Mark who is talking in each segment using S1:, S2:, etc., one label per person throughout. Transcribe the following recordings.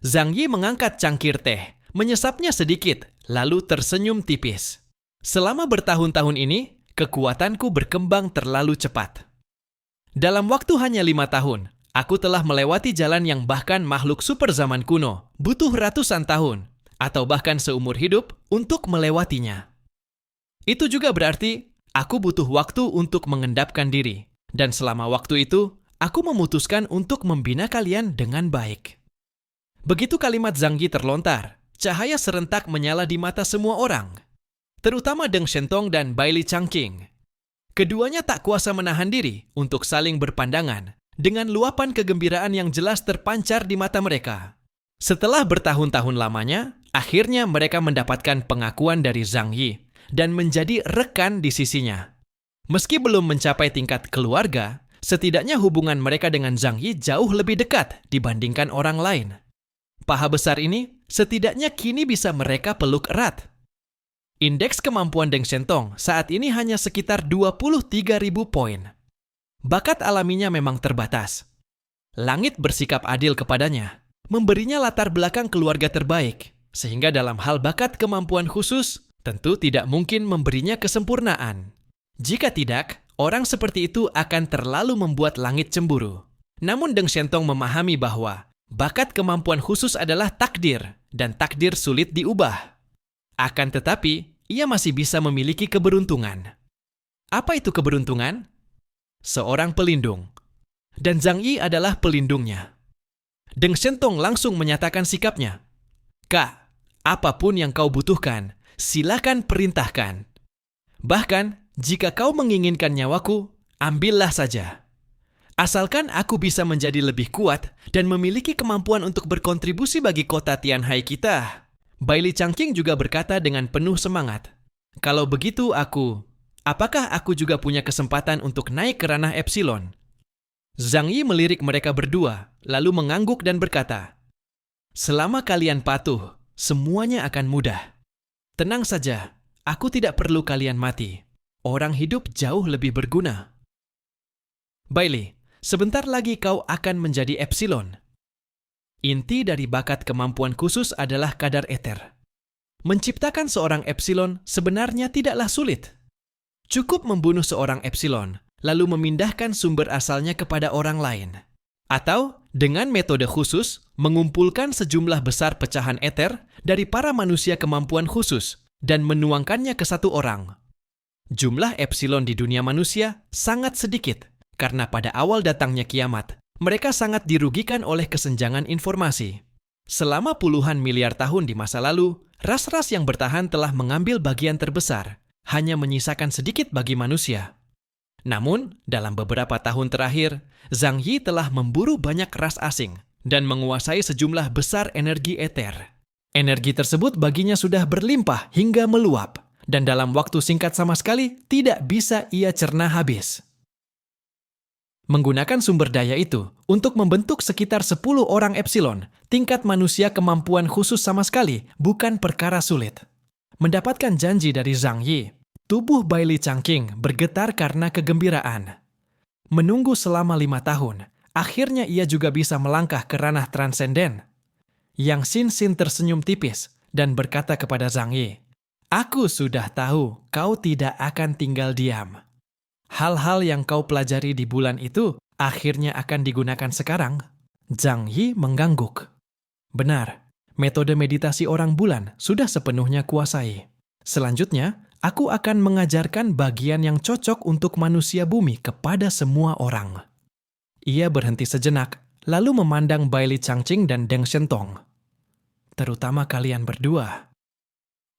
S1: Zhang Yi mengangkat cangkir teh, menyesapnya sedikit, lalu tersenyum tipis. Selama bertahun-tahun ini, kekuatanku berkembang terlalu cepat. Dalam waktu hanya 5 tahun, aku telah melewati jalan yang bahkan makhluk super zaman kuno butuh ratusan tahun, atau bahkan seumur hidup untuk melewatinya. Itu juga berarti aku butuh waktu untuk mengendapkan diri, dan selama waktu itu, aku memutuskan untuk membina kalian dengan baik. Begitu kalimat Zhang Yi terlontar, cahaya serentak menyala di mata semua orang, terutama Deng Shentong dan Bailey Changqing. Keduanya tak kuasa menahan diri untuk saling berpandangan dengan luapan kegembiraan yang jelas terpancar di mata mereka. Setelah bertahun-tahun lamanya, akhirnya mereka mendapatkan pengakuan dari Zhang Yi dan menjadi rekan di sisinya. Meski belum mencapai tingkat keluarga, setidaknya hubungan mereka dengan Zhang Yi jauh lebih dekat dibandingkan orang lain. Paha besar ini setidaknya kini bisa mereka peluk erat. Indeks kemampuan Deng Shentong saat ini hanya sekitar 23.000 poin. Bakat alaminya memang terbatas. Langit bersikap adil kepadanya, memberinya latar belakang keluarga terbaik, sehingga dalam hal bakat kemampuan khusus, tentu tidak mungkin memberinya kesempurnaan. Jika tidak, orang seperti itu akan terlalu membuat langit cemburu. Namun Deng Shentong memahami bahwa bakat kemampuan khusus adalah takdir, dan takdir sulit diubah. Akan tetapi, ia masih bisa memiliki keberuntungan. Apa itu keberuntungan? Seorang pelindung. Dan Zhang Yi adalah pelindungnya. Deng Shentong langsung menyatakan sikapnya. Kak, apapun yang kau butuhkan, silakan perintahkan. Bahkan, jika kau menginginkan nyawaku, ambillah saja. Asalkan aku bisa menjadi lebih kuat dan memiliki kemampuan untuk berkontribusi bagi kota Tianhai kita. Bailey Changqing juga berkata dengan penuh semangat. Kalau begitu apakah aku juga punya kesempatan untuk naik ke ranah Epsilon? Zhang Yi melirik mereka berdua, lalu mengangguk dan berkata, selama kalian patuh, semuanya akan mudah. Tenang saja, aku tidak perlu kalian mati. Orang hidup jauh lebih berguna. Bailey, sebentar lagi kau akan menjadi Epsilon. Inti dari bakat kemampuan khusus adalah kadar eter. Menciptakan seorang Epsilon sebenarnya tidaklah sulit. Cukup membunuh seorang Epsilon, lalu memindahkan sumber asalnya kepada orang lain. Atau, dengan metode khusus, mengumpulkan sejumlah besar pecahan eter dari para manusia kemampuan khusus dan menuangkannya ke satu orang. Jumlah Epsilon di dunia manusia sangat sedikit, karena pada awal datangnya kiamat, mereka sangat dirugikan oleh kesenjangan informasi. Selama puluhan miliar tahun di masa lalu, ras-ras yang bertahan telah mengambil bagian terbesar, hanya menyisakan sedikit bagi manusia. Namun, dalam beberapa tahun terakhir, Zhang Yi telah memburu banyak ras asing dan menguasai sejumlah besar energi eter. Energi tersebut baginya sudah berlimpah hingga meluap, dan dalam waktu singkat sama sekali tidak bisa ia cerna habis. Menggunakan sumber daya itu untuk membentuk sekitar 10 orang Epsilon, tingkat manusia kemampuan khusus sama sekali bukan perkara sulit. Mendapatkan janji dari Zhang Yi, tubuh Bailey Changqing bergetar karena kegembiraan. Menunggu selama 5 tahun, akhirnya ia juga bisa melangkah ke ranah transenden. Yang Xin tersenyum tipis dan berkata kepada Zhang Yi, aku sudah tahu kau tidak akan tinggal diam. Hal-hal yang kau pelajari di bulan itu akhirnya akan digunakan sekarang. Zhang Yi mengangguk. Benar, metode meditasi orang bulan sudah sepenuhnya kuasai. Selanjutnya, aku akan mengajarkan bagian yang cocok untuk manusia bumi kepada semua orang. Ia berhenti sejenak, lalu memandang Bailey Changqing dan Deng Shentong. Terutama kalian berdua.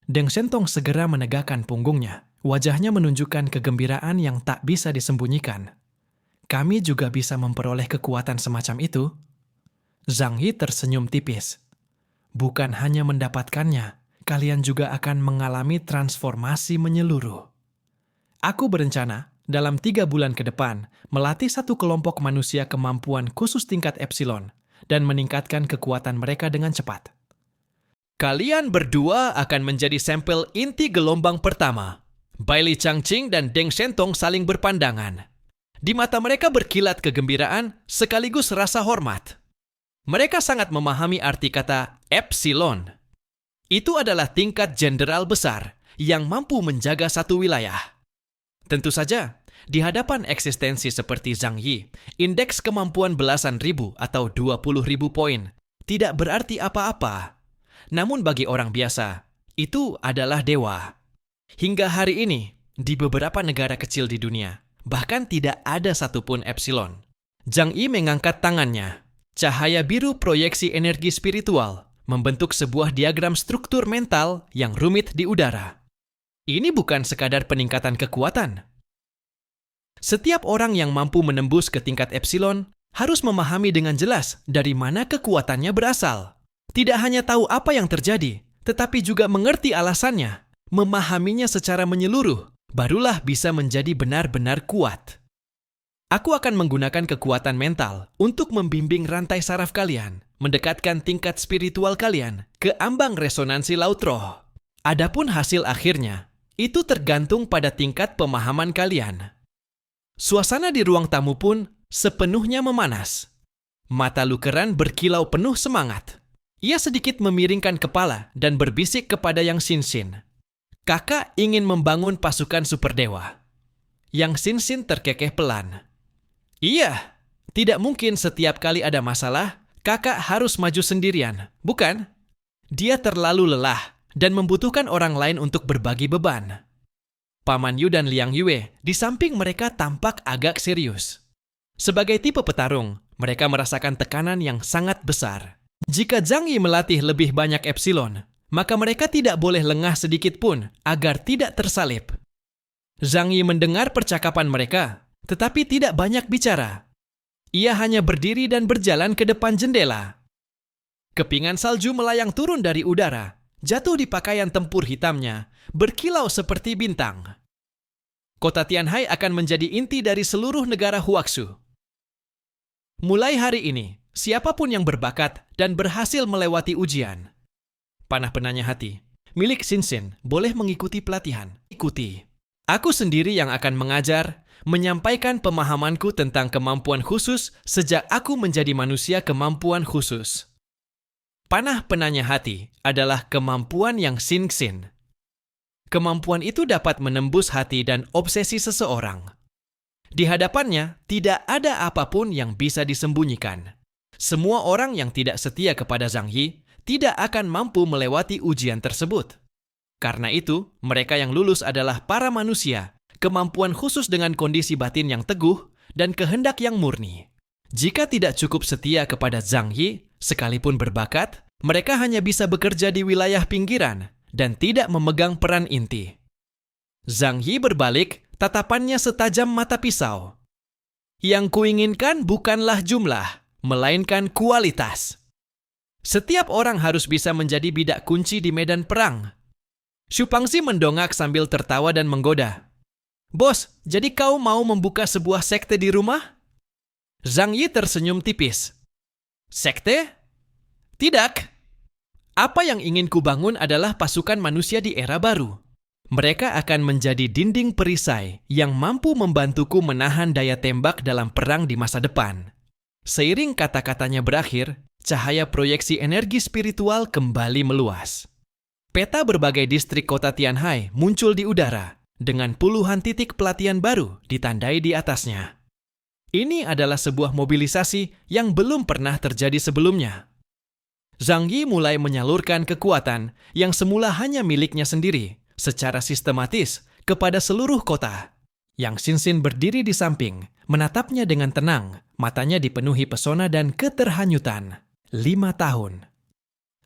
S1: Deng Shentong segera menegakkan punggungnya. Wajahnya menunjukkan kegembiraan yang tak bisa disembunyikan. Kami juga bisa memperoleh kekuatan semacam itu. Zhang Yi tersenyum tipis. Bukan hanya mendapatkannya, kalian juga akan mengalami transformasi menyeluruh. Aku berencana, dalam 3 bulan ke depan, melatih satu kelompok manusia kemampuan khusus tingkat Epsilon dan meningkatkan kekuatan mereka dengan cepat. Kalian berdua akan menjadi sampel inti gelombang pertama. Bailey Changqing dan Deng Shentong saling berpandangan. Di mata mereka berkilat kegembiraan sekaligus rasa hormat. Mereka sangat memahami arti kata epsilon. Itu adalah tingkat jenderal besar yang mampu menjaga satu wilayah. Tentu saja, di hadapan eksistensi seperti Zhang Yi, indeks kemampuan belasan ribu atau 20.000 poin tidak berarti apa-apa. Namun bagi orang biasa, itu adalah dewa. Hingga hari ini, di beberapa negara kecil di dunia, bahkan tidak ada satupun epsilon. Zhang Yi mengangkat tangannya. Cahaya biru proyeksi energi spiritual membentuk sebuah diagram struktur mental yang rumit di udara. Ini bukan sekadar peningkatan kekuatan. Setiap orang yang mampu menembus ke tingkat epsilon harus memahami dengan jelas dari mana kekuatannya berasal. Tidak hanya tahu apa yang terjadi, tetapi juga mengerti alasannya. Memahaminya secara menyeluruh, barulah bisa menjadi benar-benar kuat. Aku akan menggunakan kekuatan mental untuk membimbing rantai saraf kalian, mendekatkan tingkat spiritual kalian ke ambang resonansi laut roh. Adapun hasil akhirnya, itu tergantung pada tingkat pemahaman kalian. Suasana di ruang tamu pun sepenuhnya memanas. Mata Lukeran berkilau penuh semangat. Ia sedikit memiringkan kepala dan berbisik kepada Yang Xin-Xin. Kakak ingin membangun pasukan superdewa. Yang Xin-Xin terkekeh pelan. Iya, tidak mungkin setiap kali ada masalah, kakak harus maju sendirian, bukan? Dia terlalu lelah dan membutuhkan orang lain untuk berbagi beban. Paman Yu dan Liang Yue di samping mereka tampak agak serius. Sebagai tipe petarung, mereka merasakan tekanan yang sangat besar. Jika Zhang Yi melatih lebih banyak epsilon, maka mereka tidak boleh lengah sedikit pun agar tidak tersalib. Zhang Yi mendengar percakapan mereka, tetapi tidak banyak bicara. Ia hanya berdiri dan berjalan ke depan jendela. Kepingan salju melayang turun dari udara, jatuh di pakaian tempur hitamnya, berkilau seperti bintang. Kota Tianhai akan menjadi inti dari seluruh negara Huaxu. Mulai hari ini, siapapun yang berbakat dan berhasil melewati ujian. Panah penanya hati, milik Xin-Xin boleh mengikuti pelatihan. Ikuti. Aku sendiri yang akan mengajar, menyampaikan pemahamanku tentang kemampuan khusus sejak aku menjadi manusia kemampuan khusus. Panah penanya hati adalah kemampuan yang Xin-Xin. Kemampuan itu dapat menembus hati dan obsesi seseorang. Di hadapannya, tidak ada apapun yang bisa disembunyikan. Semua orang yang tidak setia kepada Zhang Yi tidak akan mampu melewati ujian tersebut. Karena itu, mereka yang lulus adalah para manusia, kemampuan khusus dengan kondisi batin yang teguh dan kehendak yang murni. Jika tidak cukup setia kepada Zhang Yi, sekalipun berbakat, mereka hanya bisa bekerja di wilayah pinggiran dan tidak memegang peran inti. Zhang Yi berbalik, tatapannya setajam mata pisau. Yang kuinginkan bukanlah jumlah, melainkan kualitas. Setiap orang harus bisa menjadi bidak kunci di medan perang. Xu Pangxi mendongak sambil tertawa dan menggoda. Bos, jadi kau mau membuka sebuah sekte di rumah? Zhang Yi tersenyum tipis. Sekte? Tidak. Apa yang ingin kubangun adalah pasukan manusia di era baru. Mereka akan menjadi dinding perisai yang mampu membantuku menahan daya tembak dalam perang di masa depan. Seiring kata-katanya berakhir, cahaya proyeksi energi spiritual kembali meluas. Peta berbagai distrik kota Tianhai muncul di udara, dengan puluhan titik pelatihan baru ditandai di atasnya. Ini adalah sebuah mobilisasi yang belum pernah terjadi sebelumnya. Zhang Yi mulai menyalurkan kekuatan yang semula hanya miliknya sendiri secara sistematis kepada seluruh kota. Yang Xin-Xin berdiri di samping, menatapnya dengan tenang, matanya dipenuhi pesona dan keterhanyutan. 5 tahun.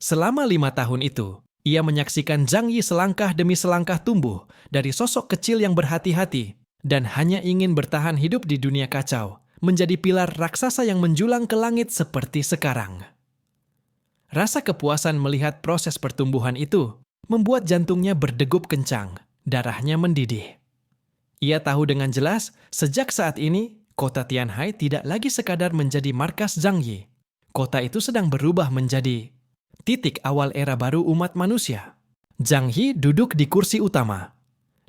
S1: Selama 5 tahun itu, ia menyaksikan Zhang Yi selangkah demi selangkah tumbuh dari sosok kecil yang berhati-hati dan hanya ingin bertahan hidup di dunia kacau, menjadi pilar raksasa yang menjulang ke langit seperti sekarang. Rasa kepuasan melihat proses pertumbuhan itu membuat jantungnya berdegup kencang, darahnya mendidih. Ia tahu dengan jelas, sejak saat ini, kota Tianhai tidak lagi sekadar menjadi markas Zhang Yi. Kota itu sedang berubah menjadi titik awal era baru umat manusia. Zhang Yi duduk di kursi utama.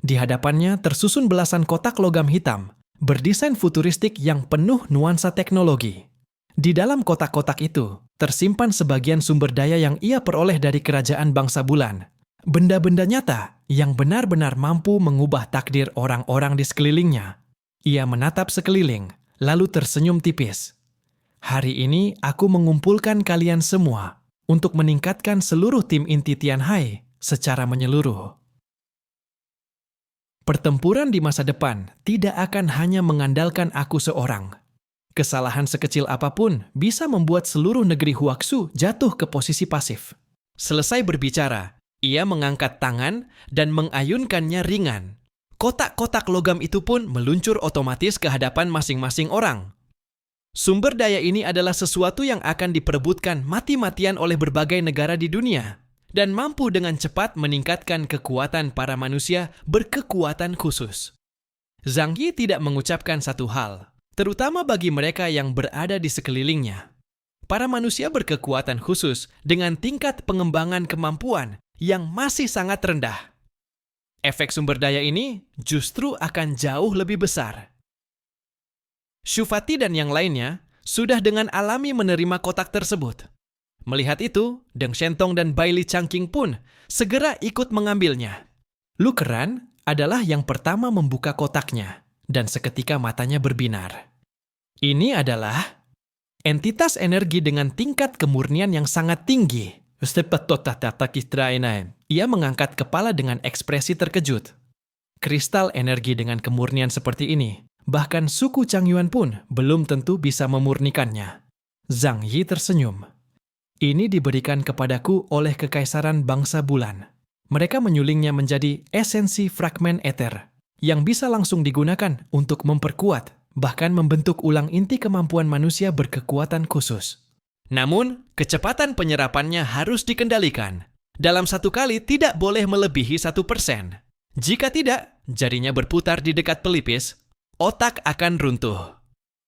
S1: Di hadapannya tersusun belasan kotak logam hitam, berdesain futuristik yang penuh nuansa teknologi. Di dalam kotak-kotak itu, tersimpan sebagian sumber daya yang ia peroleh dari kerajaan bangsa bulan. Benda-benda nyata yang benar-benar mampu mengubah takdir orang-orang di sekelilingnya. Ia menatap sekeliling, lalu tersenyum tipis. Hari ini aku mengumpulkan kalian semua untuk meningkatkan seluruh tim inti Tianhai secara menyeluruh. Pertempuran di masa depan tidak akan hanya mengandalkan aku seorang. Kesalahan sekecil apapun bisa membuat seluruh negeri Huaxu jatuh ke posisi pasif. Selesai berbicara, ia mengangkat tangan dan mengayunkannya ringan. Kotak-kotak logam itu pun meluncur otomatis ke hadapan masing-masing orang. Sumber daya ini adalah sesuatu yang akan diperebutkan mati-matian oleh berbagai negara di dunia dan mampu dengan cepat meningkatkan kekuatan para manusia berkekuatan khusus. Zhang Yi tidak mengucapkan satu hal, terutama bagi mereka yang berada di sekelilingnya. Para manusia berkekuatan khusus dengan tingkat pengembangan kemampuan yang masih sangat rendah. Efek sumber daya ini justru akan jauh lebih besar. Shu Fati dan yang lainnya sudah dengan alami menerima kotak tersebut. Melihat itu, Deng Shentong dan Bai Li Changqing pun segera ikut mengambilnya. Lu Keran adalah yang pertama membuka kotaknya, dan seketika matanya berbinar. Ini adalah entitas energi dengan tingkat kemurnian yang sangat tinggi. Ia mengangkat kepala dengan ekspresi terkejut. Kristal energi dengan kemurnian seperti ini, bahkan suku Changyuan pun belum tentu bisa memurnikannya. Zhang Yi tersenyum. Ini diberikan kepadaku oleh Kekaisaran Bangsa Bulan. Mereka menyulingnya menjadi esensi fragmen ether yang bisa langsung digunakan untuk memperkuat, bahkan membentuk ulang inti kemampuan manusia berkekuatan khusus. Namun, kecepatan penyerapannya harus dikendalikan. Dalam satu kali tidak boleh melebihi 1%. Jika tidak, jarinya berputar di dekat pelipis, otak akan runtuh.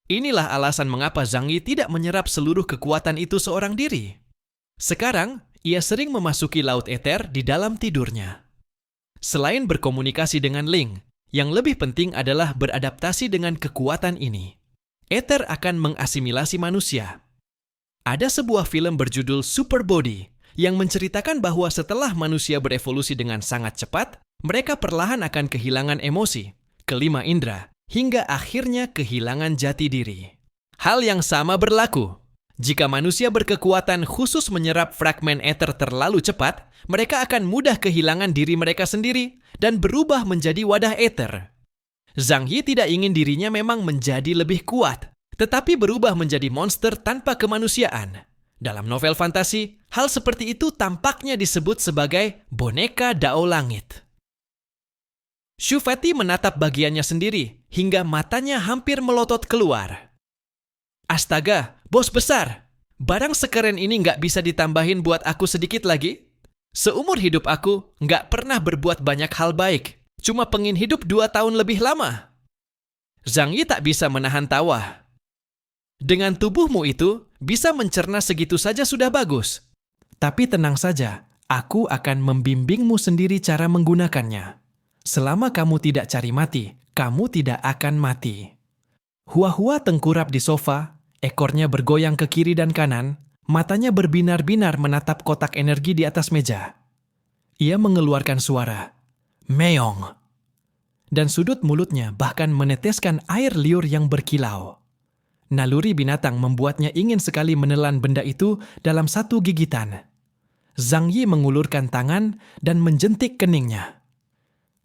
S1: Inilah alasan mengapa Zhang Yi tidak menyerap seluruh kekuatan itu seorang diri. Sekarang, ia sering memasuki laut ether di dalam tidurnya. Selain berkomunikasi dengan Ling, yang lebih penting adalah beradaptasi dengan kekuatan ini. Ether akan mengasimilasi manusia. Ada sebuah film berjudul Super Body yang menceritakan bahwa setelah manusia berevolusi dengan sangat cepat, mereka perlahan akan kehilangan emosi, kelima indera, hingga akhirnya kehilangan jati diri. Hal yang sama berlaku. Jika manusia berkekuatan khusus menyerap fragmen ether terlalu cepat, mereka akan mudah kehilangan diri mereka sendiri dan berubah menjadi wadah ether. Zhang Yi tidak ingin dirinya memang menjadi lebih kuat, tetapi berubah menjadi monster tanpa kemanusiaan. Dalam novel fantasi, hal seperti itu tampaknya disebut sebagai boneka Dao Langit. Shu Fati menatap bagiannya sendiri hingga matanya hampir melotot keluar. Astaga, bos besar! Barang sekeren ini nggak bisa ditambahin buat aku sedikit lagi? Seumur hidup aku nggak pernah berbuat banyak hal baik. Cuma pengin hidup 2 tahun lebih lama. Zhang Yi tak bisa menahan tawa. Dengan tubuhmu itu, bisa mencerna segitu saja sudah bagus. Tapi tenang saja, aku akan membimbingmu sendiri cara menggunakannya. Selama kamu tidak cari mati, kamu tidak akan mati. Hua-Hua tengkurap di sofa, ekornya bergoyang ke kiri dan kanan, matanya berbinar-binar menatap kotak energi di atas meja. Ia mengeluarkan suara, meong. Dan sudut mulutnya bahkan meneteskan air liur yang berkilau. Naluri binatang membuatnya ingin sekali menelan benda itu dalam satu gigitan. Zhang Yi mengulurkan tangan dan menjentik keningnya.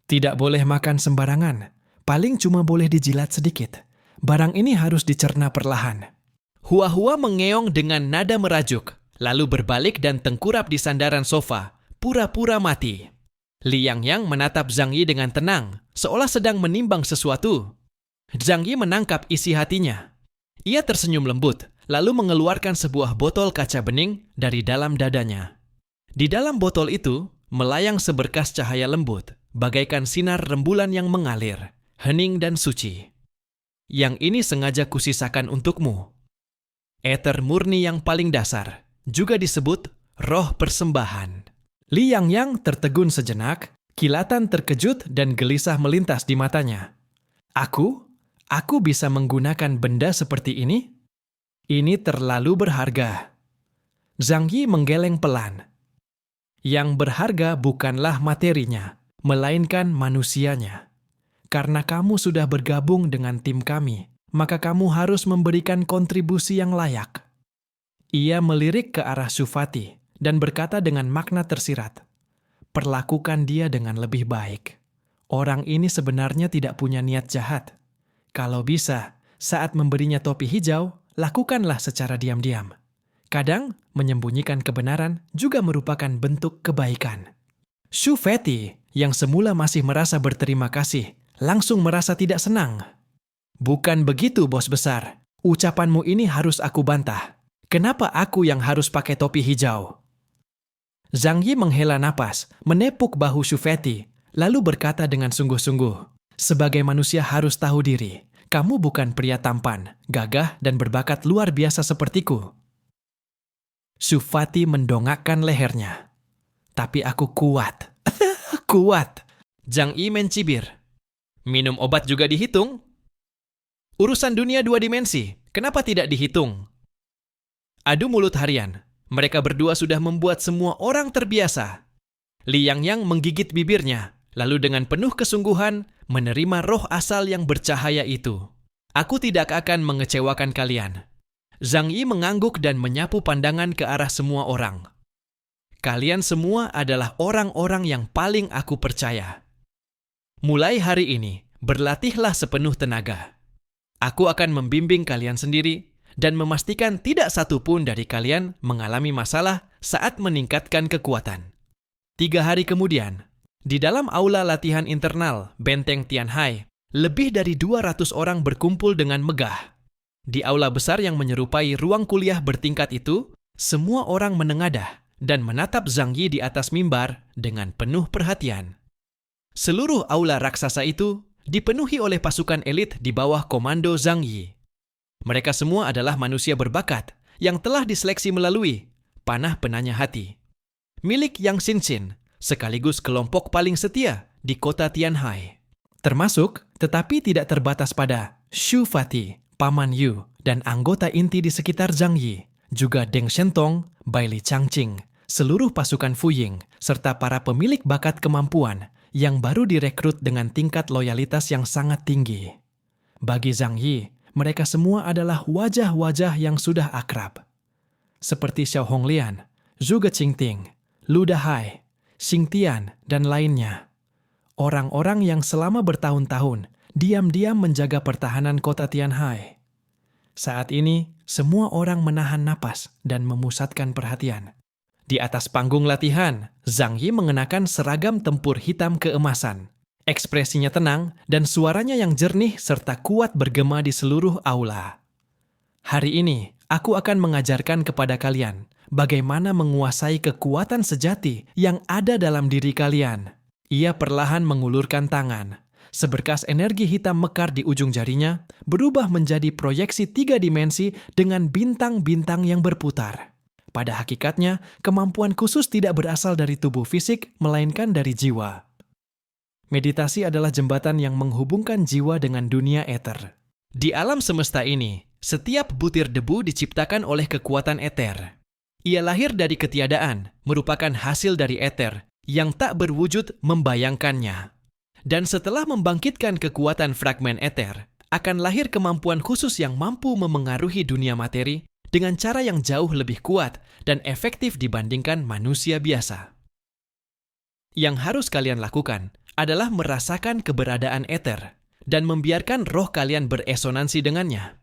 S1: Tidak boleh makan sembarangan, paling cuma boleh dijilat sedikit. Barang ini harus dicerna perlahan. Hua-Hua mengeong dengan nada merajuk, lalu berbalik dan tengkurap di sandaran sofa, pura-pura mati. Li Yangyang menatap Zhang Yi dengan tenang, seolah sedang menimbang sesuatu. Zhang Yi menangkap isi hatinya. Ia tersenyum lembut, lalu mengeluarkan sebuah botol kaca bening dari dalam dadanya. Di dalam botol itu, melayang seberkas cahaya lembut, bagaikan sinar rembulan yang mengalir, hening dan suci. Yang ini sengaja kusisakan untukmu. Ether murni yang paling dasar, juga disebut roh persembahan. Li Yangyang tertegun sejenak, kilatan terkejut dan gelisah melintas di matanya. Aku bisa menggunakan benda seperti ini? Ini terlalu berharga. Zhang Yi menggeleng pelan. Yang berharga bukanlah materinya, melainkan manusianya. Karena kamu sudah bergabung dengan tim kami, maka kamu harus memberikan kontribusi yang layak. Ia melirik ke arah Shufati dan berkata dengan makna tersirat, "Perlakukan dia dengan lebih baik. Orang ini sebenarnya tidak punya niat jahat. Kalau bisa, saat memberinya topi hijau, lakukanlah secara diam-diam. Kadang, menyembunyikan kebenaran juga merupakan bentuk kebaikan." Shufati, yang semula masih merasa berterima kasih, langsung merasa tidak senang. "Bukan begitu, bos besar. Ucapanmu ini harus aku bantah. Kenapa aku yang harus pakai topi hijau?" Zhang Yi menghela napas, menepuk bahu Shufati, lalu berkata dengan sungguh-sungguh, "Sebagai manusia harus tahu diri. Kamu bukan pria tampan, gagah, dan berbakat luar biasa sepertiku." Shufati mendongakkan lehernya. "Tapi aku kuat." "Kuat?" Zhang Yi mencibir. "Minum obat juga dihitung? Urusan dunia 2 dimensi, kenapa tidak dihitung?" Adu mulut harian. Mereka berdua sudah membuat semua orang terbiasa. Li Yangyang menggigit bibirnya, lalu dengan penuh kesungguhan menerima roh asal yang bercahaya itu. "Aku tidak akan mengecewakan kalian." Zhang Yi mengangguk dan menyapu pandangan ke arah semua orang. "Kalian semua adalah orang-orang yang paling aku percaya. Mulai hari ini, berlatihlah sepenuh tenaga. Aku akan membimbing kalian sendiri dan memastikan tidak satu pun dari kalian mengalami masalah saat meningkatkan kekuatan." 3 hari kemudian, di dalam aula latihan internal Benteng Tianhai, lebih dari 200 orang berkumpul dengan megah. Di aula besar yang menyerupai ruang kuliah bertingkat itu, semua orang menengadah dan menatap Zhang Yi di atas mimbar dengan penuh perhatian. Seluruh aula raksasa itu dipenuhi oleh pasukan elit di bawah komando Zhang Yi. Mereka semua adalah manusia berbakat yang telah diseleksi melalui panah penanya hati, milik Yang Xinxin, sekaligus kelompok paling setia di kota Tianhai. Termasuk, tetapi tidak terbatas pada Shufati, Paman Yu, dan anggota inti di sekitar Zhang Yi, juga Deng Shentong, Bai Li Changqing, seluruh pasukan Fuying, serta para pemilik bakat kemampuan yang baru direkrut dengan tingkat loyalitas yang sangat tinggi. Bagi Zhang Yi, mereka semua adalah wajah-wajah yang sudah akrab. Seperti Xiao Honglian, Zhuge Qingting, Lu Dahai, Xing Tian, dan lainnya. Orang-orang yang selama bertahun-tahun diam-diam menjaga pertahanan kota Tianhai. Saat ini, semua orang menahan napas dan memusatkan perhatian. Di atas panggung latihan, Zhang Yi mengenakan seragam tempur hitam keemasan. Ekspresinya tenang dan suaranya yang jernih serta kuat bergema di seluruh aula. "Hari ini, aku akan mengajarkan kepada kalian bagaimana menguasai kekuatan sejati yang ada dalam diri kalian." Ia perlahan mengulurkan tangan. Seberkas energi hitam mekar di ujung jarinya berubah menjadi proyeksi 3 dimensi dengan bintang-bintang yang berputar. Pada hakikatnya, kemampuan khusus tidak berasal dari tubuh fisik, melainkan dari jiwa. Meditasi adalah jembatan yang menghubungkan jiwa dengan dunia eter. Di alam semesta ini, setiap butir debu diciptakan oleh kekuatan eter. Ia lahir dari ketiadaan, merupakan hasil dari eter yang tak berwujud membayangkannya. Dan setelah membangkitkan kekuatan fragmen eter, akan lahir kemampuan khusus yang mampu memengaruhi dunia materi dengan cara yang jauh lebih kuat dan efektif dibandingkan manusia biasa. Yang harus kalian lakukan adalah merasakan keberadaan eter dan membiarkan roh kalian beresonansi dengannya.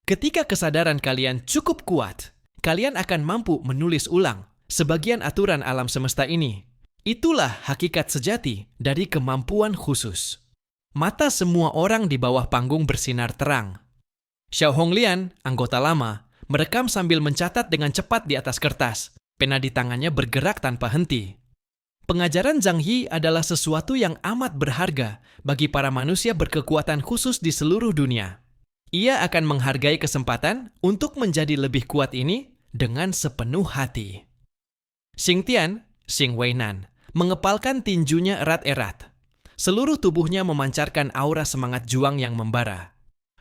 S1: Ketika kesadaran kalian cukup kuat, kalian akan mampu menulis ulang sebagian aturan alam semesta ini. Itulah hakikat sejati dari kemampuan khusus. Mata semua orang di bawah panggung bersinar terang. Xiao Honglian, anggota lama, merekam sambil mencatat dengan cepat di atas kertas. Pena di tangannya bergerak tanpa henti. Pengajaran Zhang Yi adalah sesuatu yang amat berharga bagi para manusia berkekuatan khusus di seluruh dunia. Ia akan menghargai kesempatan untuk menjadi lebih kuat ini dengan sepenuh hati. Xing Tian, Xing Weinan, mengepalkan tinjunya erat-erat. Seluruh tubuhnya memancarkan aura semangat juang yang membara.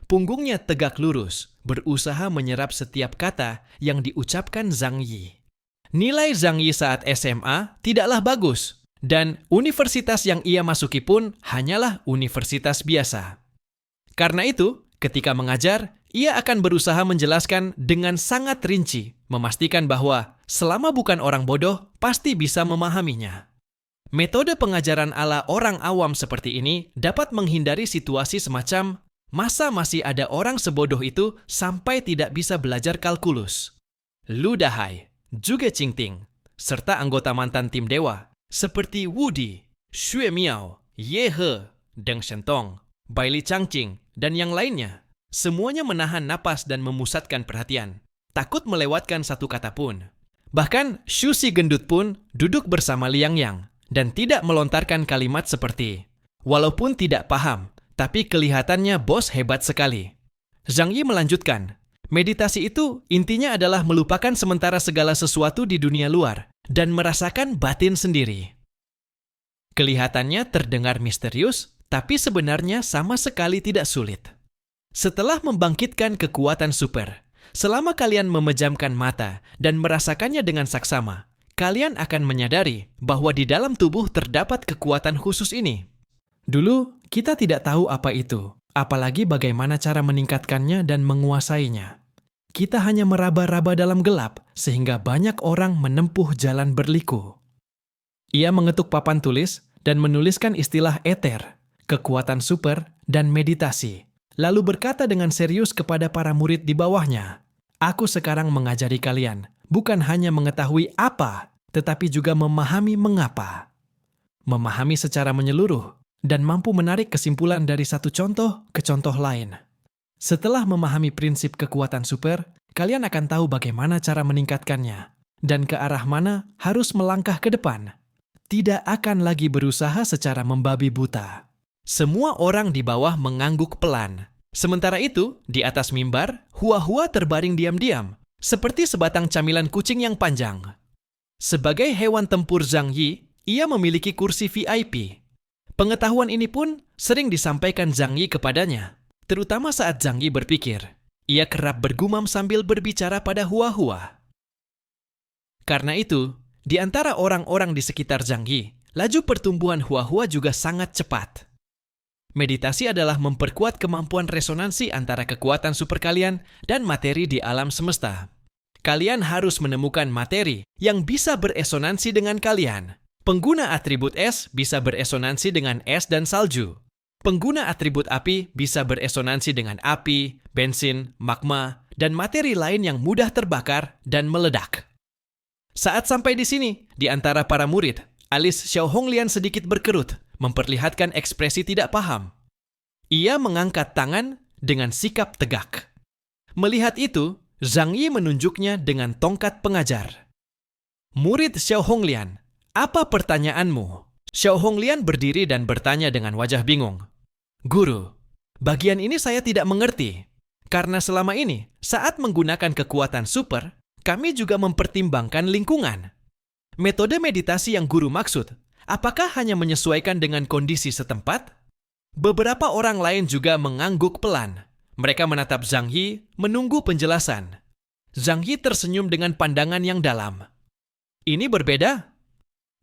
S1: Punggungnya tegak lurus, berusaha menyerap setiap kata yang diucapkan Zhang Yi. Nilai Zhang Yi saat SMA tidaklah bagus, dan universitas yang ia masuki pun hanyalah universitas biasa. Karena itu, ketika mengajar, ia akan berusaha menjelaskan dengan sangat rinci, memastikan bahwa selama bukan orang bodoh, pasti bisa memahaminya. Metode pengajaran ala orang awam seperti ini dapat menghindari situasi semacam masa masih ada orang sebodoh itu sampai tidak bisa belajar kalkulus. Lu Dahai, Zhuge Qingting, serta anggota mantan tim dewa seperti Wu Di, Xue Miao, Ye He, Deng Shentong, Bai Li Changqing, dan yang lainnya. Semuanya menahan napas dan memusatkan perhatian, takut melewatkan satu kata pun. Bahkan Xu Si gendut pun duduk bersama Liang Yang dan tidak melontarkan kalimat seperti, walaupun tidak paham, tapi kelihatannya bos hebat sekali. Zhang Yi melanjutkan, meditasi itu intinya adalah melupakan sementara segala sesuatu di dunia luar dan merasakan batin sendiri. Kelihatannya terdengar misterius, tapi sebenarnya sama sekali tidak sulit. Setelah membangkitkan kekuatan super, selama kalian memejamkan mata dan merasakannya dengan saksama, kalian akan menyadari bahwa di dalam tubuh terdapat kekuatan khusus ini. Dulu, kita tidak tahu apa itu, apalagi bagaimana cara meningkatkannya dan menguasainya. Kita hanya meraba-raba dalam gelap, sehingga banyak orang menempuh jalan berliku. Ia mengetuk papan tulis dan menuliskan istilah eter, kekuatan super, dan meditasi. Lalu berkata dengan serius kepada para murid di bawahnya, "Aku sekarang mengajari kalian, bukan hanya mengetahui apa, tetapi juga memahami mengapa. Memahami secara menyeluruh, dan mampu menarik kesimpulan dari satu contoh ke contoh lain. Setelah memahami prinsip kekuatan super, kalian akan tahu bagaimana cara meningkatkannya, dan ke arah mana harus melangkah ke depan. Tidak akan lagi berusaha secara membabi buta." Semua orang di bawah mengangguk pelan. Sementara itu, di atas mimbar, Hua-Hua terbaring diam-diam, seperti sebatang camilan kucing yang panjang. Sebagai hewan tempur Zhang Yi, ia memiliki kursi VIP. Pengetahuan ini pun sering disampaikan Zhang Yi kepadanya, terutama saat Zhang Yi berpikir. Ia kerap bergumam sambil berbicara pada Hua-Hua. Karena itu, di antara orang-orang di sekitar Zhang Yi, laju pertumbuhan Hua-Hua juga sangat cepat. Meditasi adalah memperkuat kemampuan resonansi antara kekuatan super kalian dan materi di alam semesta. Kalian harus menemukan materi yang bisa beresonansi dengan kalian. Pengguna atribut es bisa beresonansi dengan es dan salju. Pengguna atribut api bisa beresonansi dengan api, bensin, magma, dan materi lain yang mudah terbakar dan meledak. Saat sampai di sini, di antara para murid, alis Xiao Honglian sedikit berkerut, memperlihatkan ekspresi tidak paham. Ia mengangkat tangan dengan sikap tegak. Melihat itu, Zhang Yi menunjuknya dengan tongkat pengajar. "Murid Xiao Honglian, apa pertanyaanmu?" Xiao Honglian berdiri dan bertanya dengan wajah bingung. "Guru, bagian ini saya tidak mengerti. Karena selama ini, saat menggunakan kekuatan super, kami juga mempertimbangkan lingkungan. Metode meditasi yang guru maksud, apakah hanya menyesuaikan dengan kondisi setempat?" Beberapa orang lain juga mengangguk pelan. Mereka menatap Zhang Yi, menunggu penjelasan. Zhang Yi tersenyum dengan pandangan yang dalam. "Ini berbeda?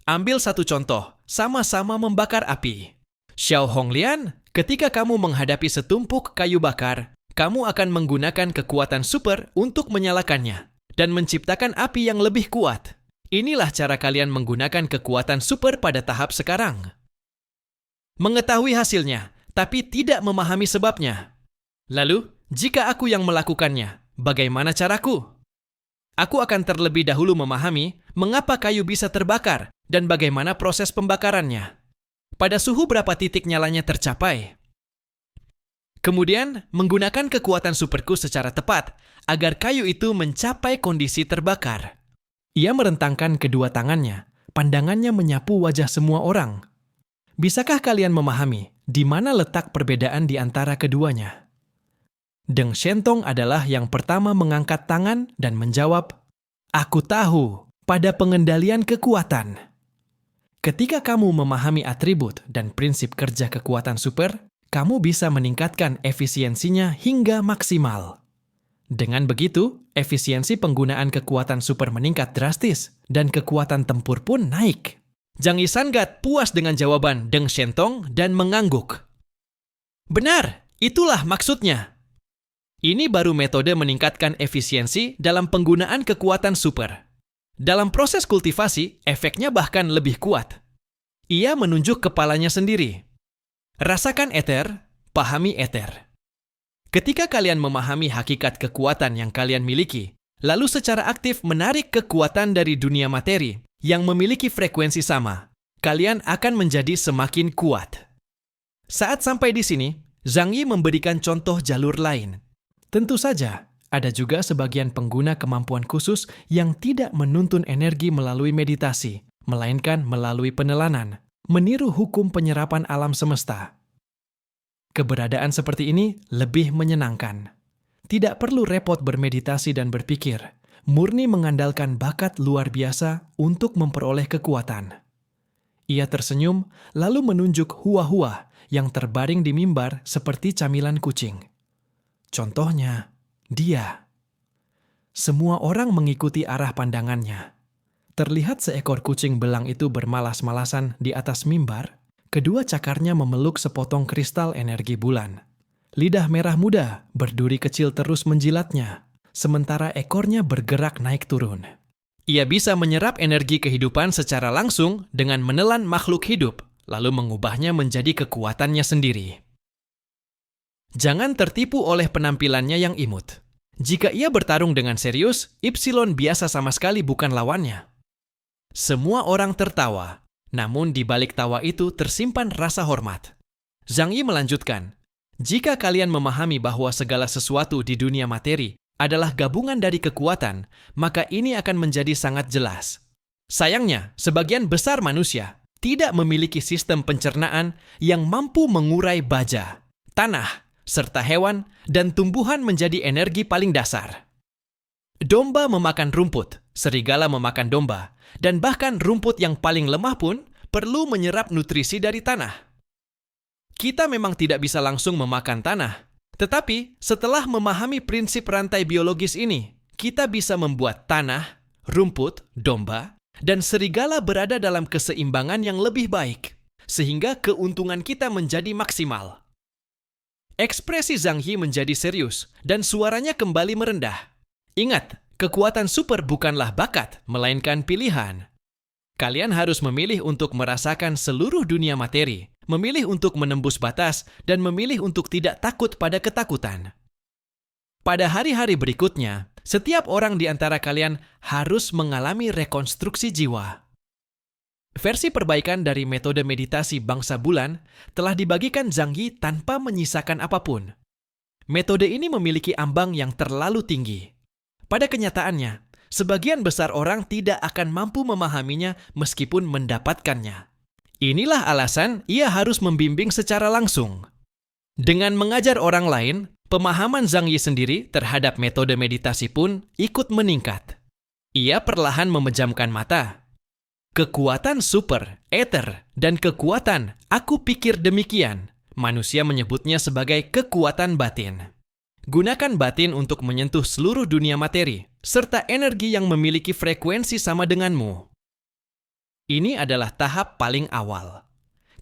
S1: Ambil satu contoh, sama-sama membakar api. Xiao Honglian, ketika kamu menghadapi setumpuk kayu bakar, kamu akan menggunakan kekuatan super untuk menyalakannya dan menciptakan api yang lebih kuat. Inilah cara kalian menggunakan kekuatan super pada tahap sekarang. Mengetahui hasilnya, tapi tidak memahami sebabnya. Lalu, jika aku yang melakukannya, bagaimana caraku? Aku akan terlebih dahulu memahami mengapa kayu bisa terbakar dan bagaimana proses pembakarannya. Pada suhu berapa titik nyalanya tercapai. Kemudian, menggunakan kekuatan superku secara tepat agar kayu itu mencapai kondisi terbakar." Ia merentangkan kedua tangannya, pandangannya menyapu wajah semua orang. Bisakah kalian memahami di mana letak perbedaan di antara keduanya? Deng Shentong adalah yang pertama mengangkat tangan dan menjawab, "Aku tahu, pada pengendalian kekuatan. Ketika kamu memahami atribut dan prinsip kerja kekuatan super, kamu bisa meningkatkan efisiensinya hingga maksimal. Dengan begitu, efisiensi penggunaan kekuatan super meningkat drastis dan kekuatan tempur pun naik. Zhang Yisanggat puas dengan jawaban Deng Shentong dan mengangguk. Benar, itulah maksudnya. Ini baru metode meningkatkan efisiensi dalam penggunaan kekuatan super. Dalam proses kultivasi, efeknya bahkan lebih kuat. Ia menunjuk kepalanya sendiri. Rasakan eter, pahami eter. Ketika kalian memahami hakikat kekuatan yang kalian miliki, lalu secara aktif menarik kekuatan dari dunia materi yang memiliki frekuensi sama, kalian akan menjadi semakin kuat. Saat sampai di sini, Zhang Yi memberikan contoh jalur lain. Tentu saja, ada juga sebagian pengguna kemampuan khusus yang tidak menuntun energi melalui meditasi, melainkan melalui penelanan, meniru hukum penyerapan alam semesta. Keberadaan seperti ini lebih menyenangkan. Tidak perlu repot bermeditasi dan berpikir, murni mengandalkan bakat luar biasa untuk memperoleh kekuatan. Ia tersenyum, lalu menunjuk hua-hua yang terbaring di mimbar seperti camilan kucing. Contohnya, dia. Semua orang mengikuti arah pandangannya. Terlihat seekor kucing belang itu bermalas-malasan di atas mimbar. Kedua cakarnya memeluk sepotong kristal energi bulan. Lidah merah muda berduri kecil terus menjilatnya, sementara ekornya bergerak naik turun. Ia bisa menyerap energi kehidupan secara langsung dengan menelan makhluk hidup, lalu mengubahnya menjadi kekuatannya sendiri. Jangan tertipu oleh penampilannya yang imut. Jika ia bertarung dengan serius, Ipsilon biasa sama sekali bukan lawannya. Semua orang tertawa, namun di balik tawa itu tersimpan rasa hormat. Zhang Yi melanjutkan, jika kalian memahami bahwa segala sesuatu di dunia materi adalah gabungan dari kekuatan, maka ini akan menjadi sangat jelas. Sayangnya, sebagian besar manusia tidak memiliki sistem pencernaan yang mampu mengurai baja, tanah, serta hewan dan tumbuhan menjadi energi paling dasar. Domba memakan rumput, serigala memakan domba, dan bahkan rumput yang paling lemah pun perlu menyerap nutrisi dari tanah. Kita memang tidak bisa langsung memakan tanah, tetapi setelah memahami prinsip rantai biologis ini, kita bisa membuat tanah, rumput, domba, dan serigala berada dalam keseimbangan yang lebih baik, sehingga keuntungan kita menjadi maksimal. Ekspresi Zhang Yi menjadi serius, dan suaranya kembali merendah. Ingat, kekuatan super bukanlah bakat, melainkan pilihan. Kalian harus memilih untuk merasakan seluruh dunia materi, memilih untuk menembus batas, dan memilih untuk tidak takut pada ketakutan. Pada hari-hari berikutnya, setiap orang di antara kalian harus mengalami rekonstruksi jiwa. Versi perbaikan dari metode meditasi bangsa bulan telah dibagikan Zhang Yi tanpa menyisakan apapun. Metode ini memiliki ambang yang terlalu tinggi. Pada kenyataannya, sebagian besar orang tidak akan mampu memahaminya meskipun mendapatkannya. Inilah alasan ia harus membimbing secara langsung. Dengan mengajar orang lain, pemahaman Zhang Yi sendiri terhadap metode meditasi pun ikut meningkat. Ia perlahan memejamkan mata. Kekuatan super, ether, dan kekuatan aku pikir demikian. Manusia menyebutnya sebagai kekuatan batin. Gunakan batin untuk menyentuh seluruh dunia materi, serta energi yang memiliki frekuensi sama denganmu. Ini adalah tahap paling awal.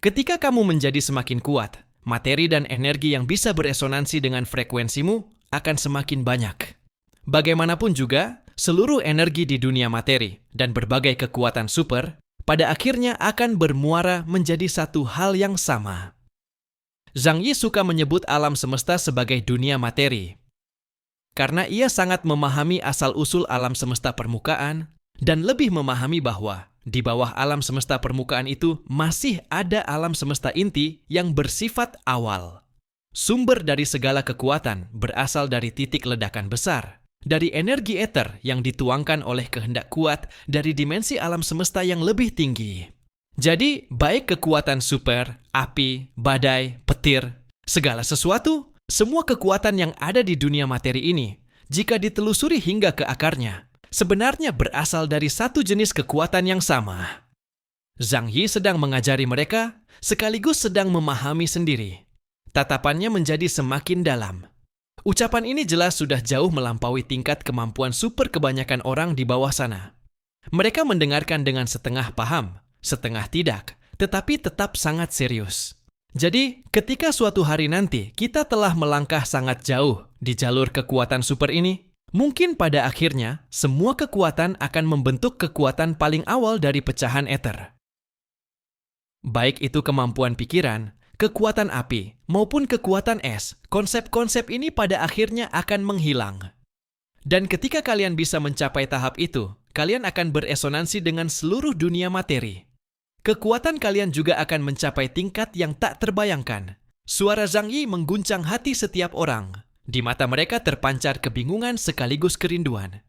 S1: Ketika kamu menjadi semakin kuat, materi dan energi yang bisa beresonansi dengan frekuensimu akan semakin banyak. Bagaimanapun juga, seluruh energi di dunia materi dan berbagai kekuatan super pada akhirnya akan bermuara menjadi satu hal yang sama. Zhang Yi suka menyebut alam semesta sebagai dunia materi. Karena ia sangat memahami asal-usul alam semesta permukaan dan lebih memahami bahwa di bawah alam semesta permukaan itu masih ada alam semesta inti yang bersifat awal. Sumber dari segala kekuatan berasal dari titik ledakan besar, dari energi ether yang dituangkan oleh kehendak kuat dari dimensi alam semesta yang lebih tinggi. Jadi, baik kekuatan super, api, badai, petir, segala sesuatu, semua kekuatan yang ada di dunia materi ini, jika ditelusuri hingga ke akarnya, sebenarnya berasal dari satu jenis kekuatan yang sama. Zhang Yi sedang mengajari mereka, sekaligus sedang memahami sendiri. Tatapannya menjadi semakin dalam. Ucapan ini jelas sudah jauh melampaui tingkat kemampuan super kebanyakan orang di bawah sana. Mereka mendengarkan dengan setengah paham, setengah tidak, tetapi tetap sangat serius. Jadi, ketika suatu hari nanti kita telah melangkah sangat jauh di jalur kekuatan super ini, mungkin pada akhirnya semua kekuatan akan membentuk kekuatan paling awal dari pecahan ether. Baik itu kemampuan pikiran, kekuatan api, maupun kekuatan es, konsep-konsep ini pada akhirnya akan menghilang. Dan ketika kalian bisa mencapai tahap itu, kalian akan beresonansi dengan seluruh dunia materi. Kekuatan kalian juga akan mencapai tingkat yang tak terbayangkan. Suara Zhang Yi mengguncang hati setiap orang. Di mata mereka terpancar kebingungan sekaligus kerinduan.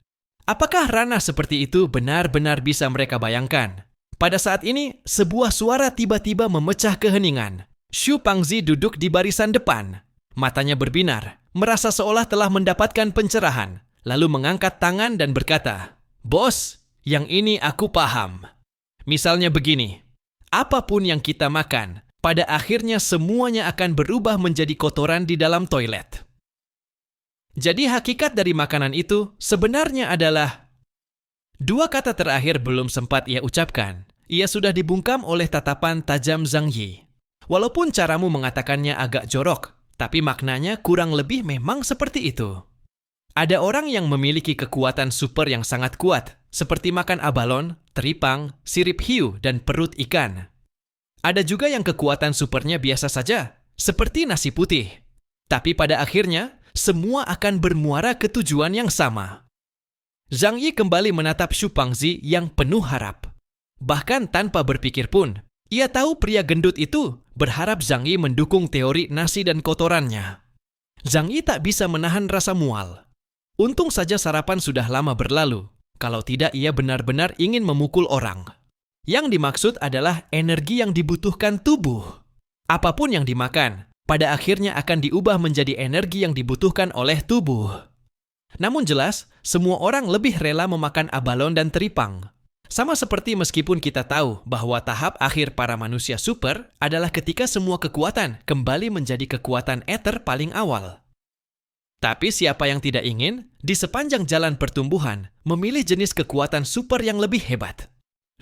S1: Apakah ranah seperti itu benar-benar bisa mereka bayangkan? Pada saat ini, sebuah suara tiba-tiba memecah keheningan. Xu Pangzi duduk di barisan depan. Matanya berbinar, merasa seolah telah mendapatkan pencerahan, lalu mengangkat tangan dan berkata, "Bos, yang ini aku paham. Misalnya begini, apapun yang kita makan, pada akhirnya semuanya akan berubah menjadi kotoran di dalam toilet." Jadi hakikat dari makanan itu sebenarnya adalah... Dua kata terakhir belum sempat ia ucapkan. Ia sudah dibungkam oleh tatapan tajam Zhang Yi. Walaupun caramu mengatakannya agak jorok, tapi maknanya kurang lebih memang seperti itu. Ada orang yang memiliki kekuatan super yang sangat kuat, seperti makan abalon, teripang, sirip hiu, dan perut ikan. Ada juga yang kekuatan supernya biasa saja, seperti nasi putih. Tapi pada akhirnya, semua akan bermuara ke tujuan yang sama. Zhang Yi kembali menatap Xu Pangzi yang penuh harap. Bahkan tanpa berpikir pun, ia tahu pria gendut itu berharap Zhang Yi mendukung teori nasi dan kotorannya. Zhang Yi tak bisa menahan rasa mual. Untung saja sarapan sudah lama berlalu. Kalau tidak, ia benar-benar ingin memukul orang. Yang dimaksud adalah energi yang dibutuhkan tubuh. Apapun yang dimakan, pada akhirnya akan diubah menjadi energi yang dibutuhkan oleh tubuh. Namun jelas, semua orang lebih rela memakan abalon dan teripang. Sama seperti meskipun kita tahu bahwa tahap akhir para manusia super adalah ketika semua kekuatan kembali menjadi kekuatan ether paling awal. Tapi siapa yang tidak ingin, di sepanjang jalan pertumbuhan, memilih jenis kekuatan super yang lebih hebat?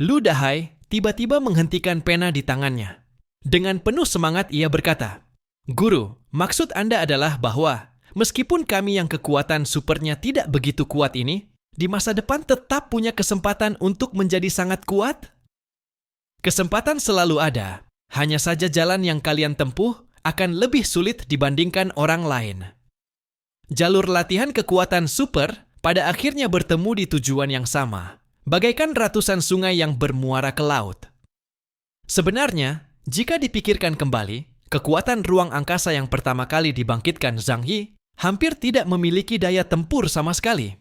S1: Lu Dahai tiba-tiba menghentikan pena di tangannya. Dengan penuh semangat ia berkata, "Guru, maksud Anda adalah bahwa meskipun kami yang kekuatan supernya tidak begitu kuat ini, di masa depan tetap punya kesempatan untuk menjadi sangat kuat?" Kesempatan selalu ada, hanya saja jalan yang kalian tempuh akan lebih sulit dibandingkan orang lain. Jalur latihan kekuatan super pada akhirnya bertemu di tujuan yang sama, bagaikan ratusan sungai yang bermuara ke laut. Sebenarnya, jika dipikirkan kembali, kekuatan ruang angkasa yang pertama kali dibangkitkan Zhang Yi hampir tidak memiliki daya tempur sama sekali.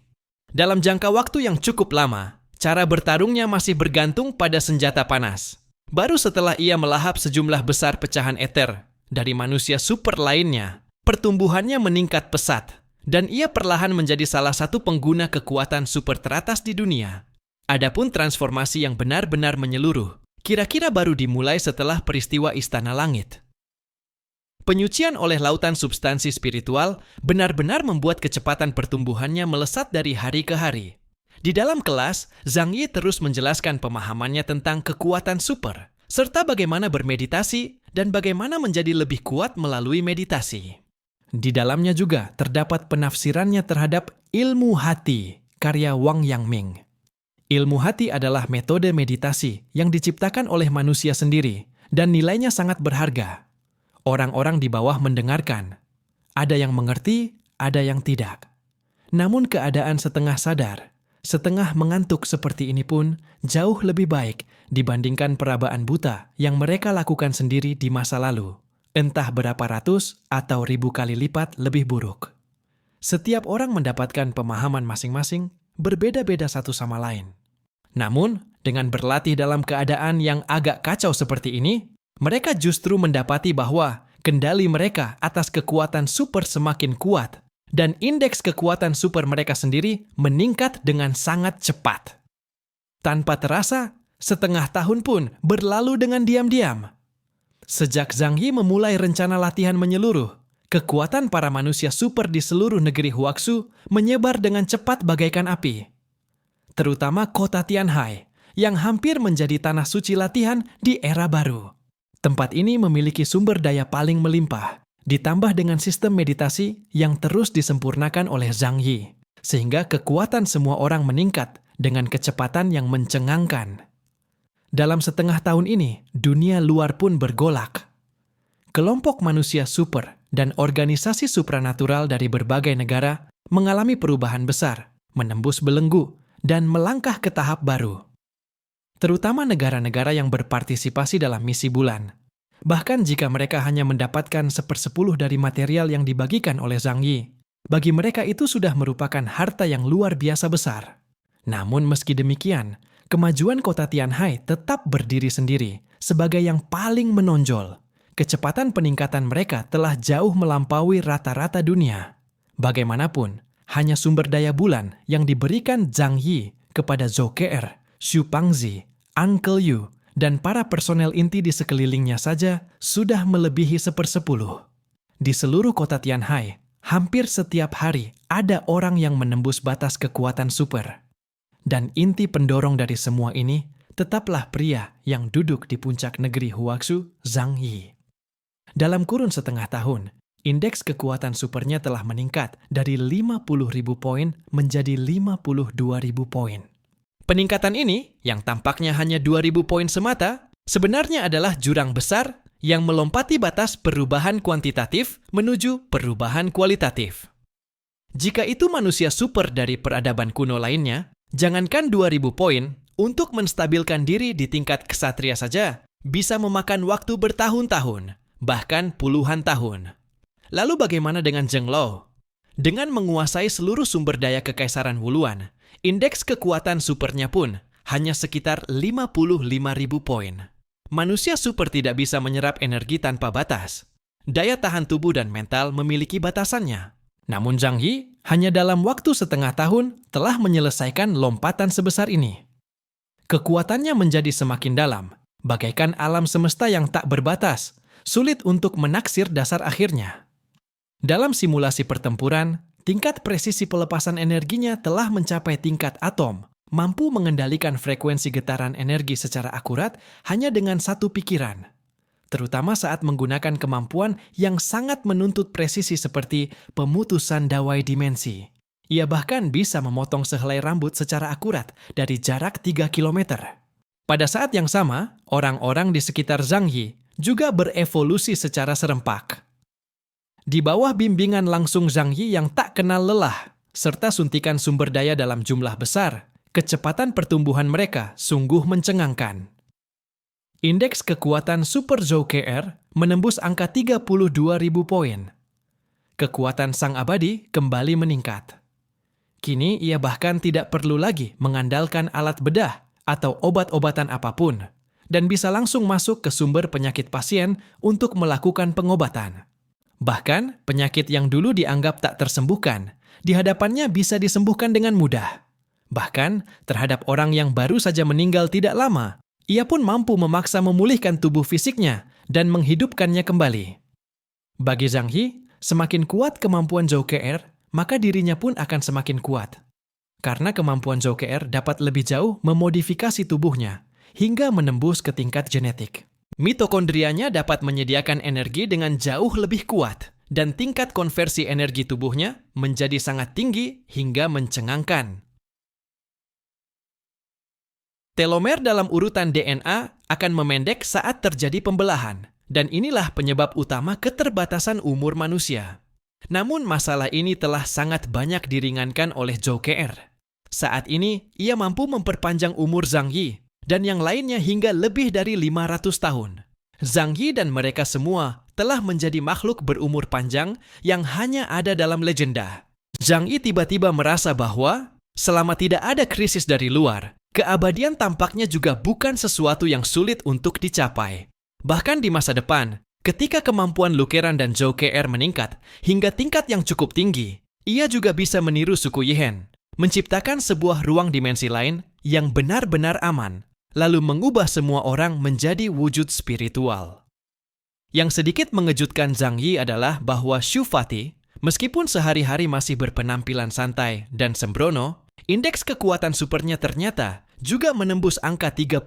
S1: Dalam jangka waktu yang cukup lama, cara bertarungnya masih bergantung pada senjata panas. Baru setelah ia melahap sejumlah besar pecahan ether dari manusia super lainnya, pertumbuhannya meningkat pesat, dan ia perlahan menjadi salah satu pengguna kekuatan super teratas di dunia. Adapun transformasi yang benar-benar menyeluruh, kira-kira baru dimulai setelah peristiwa Istana Langit. Penyucian oleh lautan substansi spiritual benar-benar membuat kecepatan pertumbuhannya melesat dari hari ke hari. Di dalam kelas, Zhang Yi terus menjelaskan pemahamannya tentang kekuatan super, serta bagaimana bermeditasi dan bagaimana menjadi lebih kuat melalui meditasi. Di dalamnya juga terdapat penafsirannya terhadap ilmu hati, karya Wang Yangming. Ilmu hati adalah metode meditasi yang diciptakan oleh manusia sendiri dan nilainya sangat berharga. Orang-orang di bawah mendengarkan. Ada yang mengerti, ada yang tidak. Namun keadaan setengah sadar, setengah mengantuk seperti ini pun jauh lebih baik dibandingkan perabaan buta yang mereka lakukan sendiri di masa lalu. Entah berapa ratus atau ribu kali lipat lebih buruk. Setiap orang mendapatkan pemahaman masing-masing berbeda-beda satu sama lain. Namun, dengan berlatih dalam keadaan yang agak kacau seperti ini, mereka justru mendapati bahwa kendali mereka atas kekuatan super semakin kuat dan indeks kekuatan super mereka sendiri meningkat dengan sangat cepat. Tanpa terasa, setengah tahun pun berlalu dengan diam-diam. Sejak Zhang Yi memulai rencana latihan menyeluruh, Kekuatan para manusia super di seluruh negeri Huaxu menyebar dengan cepat bagaikan api. Terutama kota Tianhai, yang hampir menjadi tanah suci latihan di era baru. Tempat ini memiliki sumber daya paling melimpah, ditambah dengan sistem meditasi yang terus disempurnakan oleh Zhang Yi, sehingga kekuatan semua orang meningkat dengan kecepatan yang mencengangkan. Dalam setengah tahun ini, dunia luar pun bergolak. Kelompok manusia super dan organisasi supranatural dari berbagai negara mengalami perubahan besar, menembus belenggu, dan melangkah ke tahap baru. Terutama negara-negara yang berpartisipasi dalam misi bulan. Bahkan jika mereka hanya mendapatkan 1/10 dari material yang dibagikan oleh Zhang Yi, bagi mereka itu sudah merupakan harta yang luar biasa besar. Namun meski demikian, kemajuan kota Tianhai tetap berdiri sendiri sebagai yang paling menonjol. Kecepatan peningkatan mereka telah jauh melampaui rata-rata dunia. Bagaimanapun, hanya sumber daya bulan yang diberikan Zhang Yi kepada Zhou Ke'er, Xu Pangzi, Uncle Yu, dan para personel inti di sekelilingnya saja sudah melebihi 1/10. Di seluruh kota Tianhai, hampir setiap hari ada orang yang menembus batas kekuatan super. Dan inti pendorong dari semua ini tetaplah pria yang duduk di puncak negeri Huaxu, Zhang Yi. Dalam kurun setengah tahun, indeks kekuatan supernya telah meningkat dari 50.000 poin menjadi 52.000 poin. Peningkatan ini, yang tampaknya hanya 2.000 poin semata, sebenarnya adalah jurang besar yang melompati batas perubahan kuantitatif menuju perubahan kualitatif. Jika itu manusia super dari peradaban kuno lainnya, jangankan 2.000 poin, untuk menstabilkan diri di tingkat ksatria saja bisa memakan waktu bertahun-tahun, bahkan puluhan tahun. Lalu bagaimana dengan Zheng Lo? Dengan menguasai seluruh sumber daya kekaisaran Wuluan, indeks kekuatan supernya pun hanya sekitar 55.000 poin. Manusia super tidak bisa menyerap energi tanpa batas. Daya tahan tubuh dan mental memiliki batasannya. Namun Zhang Yi hanya dalam waktu setengah tahun telah menyelesaikan lompatan sebesar ini. Kekuatannya menjadi semakin dalam, bagaikan alam semesta yang tak berbatas, sulit untuk menaksir dasar akhirnya. Dalam simulasi pertempuran, tingkat presisi pelepasan energinya telah mencapai tingkat atom, mampu mengendalikan frekuensi getaran energi secara akurat hanya dengan satu pikiran. Terutama saat menggunakan kemampuan yang sangat menuntut presisi seperti pemutusan dawai dimensi. Ia bahkan bisa memotong sehelai rambut secara akurat dari jarak 3 km. Pada saat yang sama, orang-orang di sekitar Zhang Yi juga berevolusi secara serempak. Di bawah bimbingan langsung Zhang Yi yang tak kenal lelah, serta suntikan sumber daya dalam jumlah besar, kecepatan pertumbuhan mereka sungguh mencengangkan. Indeks kekuatan Super Zhou Ke'er menembus angka 32.000 poin. Kekuatan Sang Abadi kembali meningkat. Kini ia bahkan tidak perlu lagi mengandalkan alat bedah atau obat-obatan apapun, dan bisa langsung masuk ke sumber penyakit pasien untuk melakukan pengobatan. Bahkan, penyakit yang dulu dianggap tak tersembuhkan, di hadapannya bisa disembuhkan dengan mudah. Bahkan, terhadap orang yang baru saja meninggal tidak lama, ia pun mampu memaksa memulihkan tubuh fisiknya dan menghidupkannya kembali. Bagi Zhang Yi, semakin kuat kemampuan Zhou Ke'er, maka dirinya pun akan semakin kuat. Karena kemampuan Zhou Ke'er dapat lebih jauh memodifikasi tubuhnya, hingga menembus ke tingkat genetik. Mitokondrianya dapat menyediakan energi dengan jauh lebih kuat, dan tingkat konversi energi tubuhnya menjadi sangat tinggi hingga mencengangkan. Telomer dalam urutan DNA akan memendek saat terjadi pembelahan, dan inilah penyebab utama keterbatasan umur manusia. Namun masalah ini telah sangat banyak diringankan oleh Zhou Ke'er. Saat ini, ia mampu memperpanjang umur Zhang Yi, dan yang lainnya hingga lebih dari 500 tahun. Zhang Yi dan mereka semua telah menjadi makhluk berumur panjang yang hanya ada dalam legenda. Zhang Yi tiba-tiba merasa bahwa, selama tidak ada krisis dari luar, keabadian tampaknya juga bukan sesuatu yang sulit untuk dicapai. Bahkan di masa depan, ketika kemampuan Lukeran dan Zhou Ke'er meningkat hingga tingkat yang cukup tinggi, ia juga bisa meniru suku Yihen, menciptakan sebuah ruang dimensi lain yang benar-benar aman, lalu mengubah semua orang menjadi wujud spiritual. Yang sedikit mengejutkan Zhang Yi adalah bahwa Shu Fati, meskipun sehari-hari masih berpenampilan santai dan sembrono, indeks kekuatan supernya ternyata juga menembus angka 30.000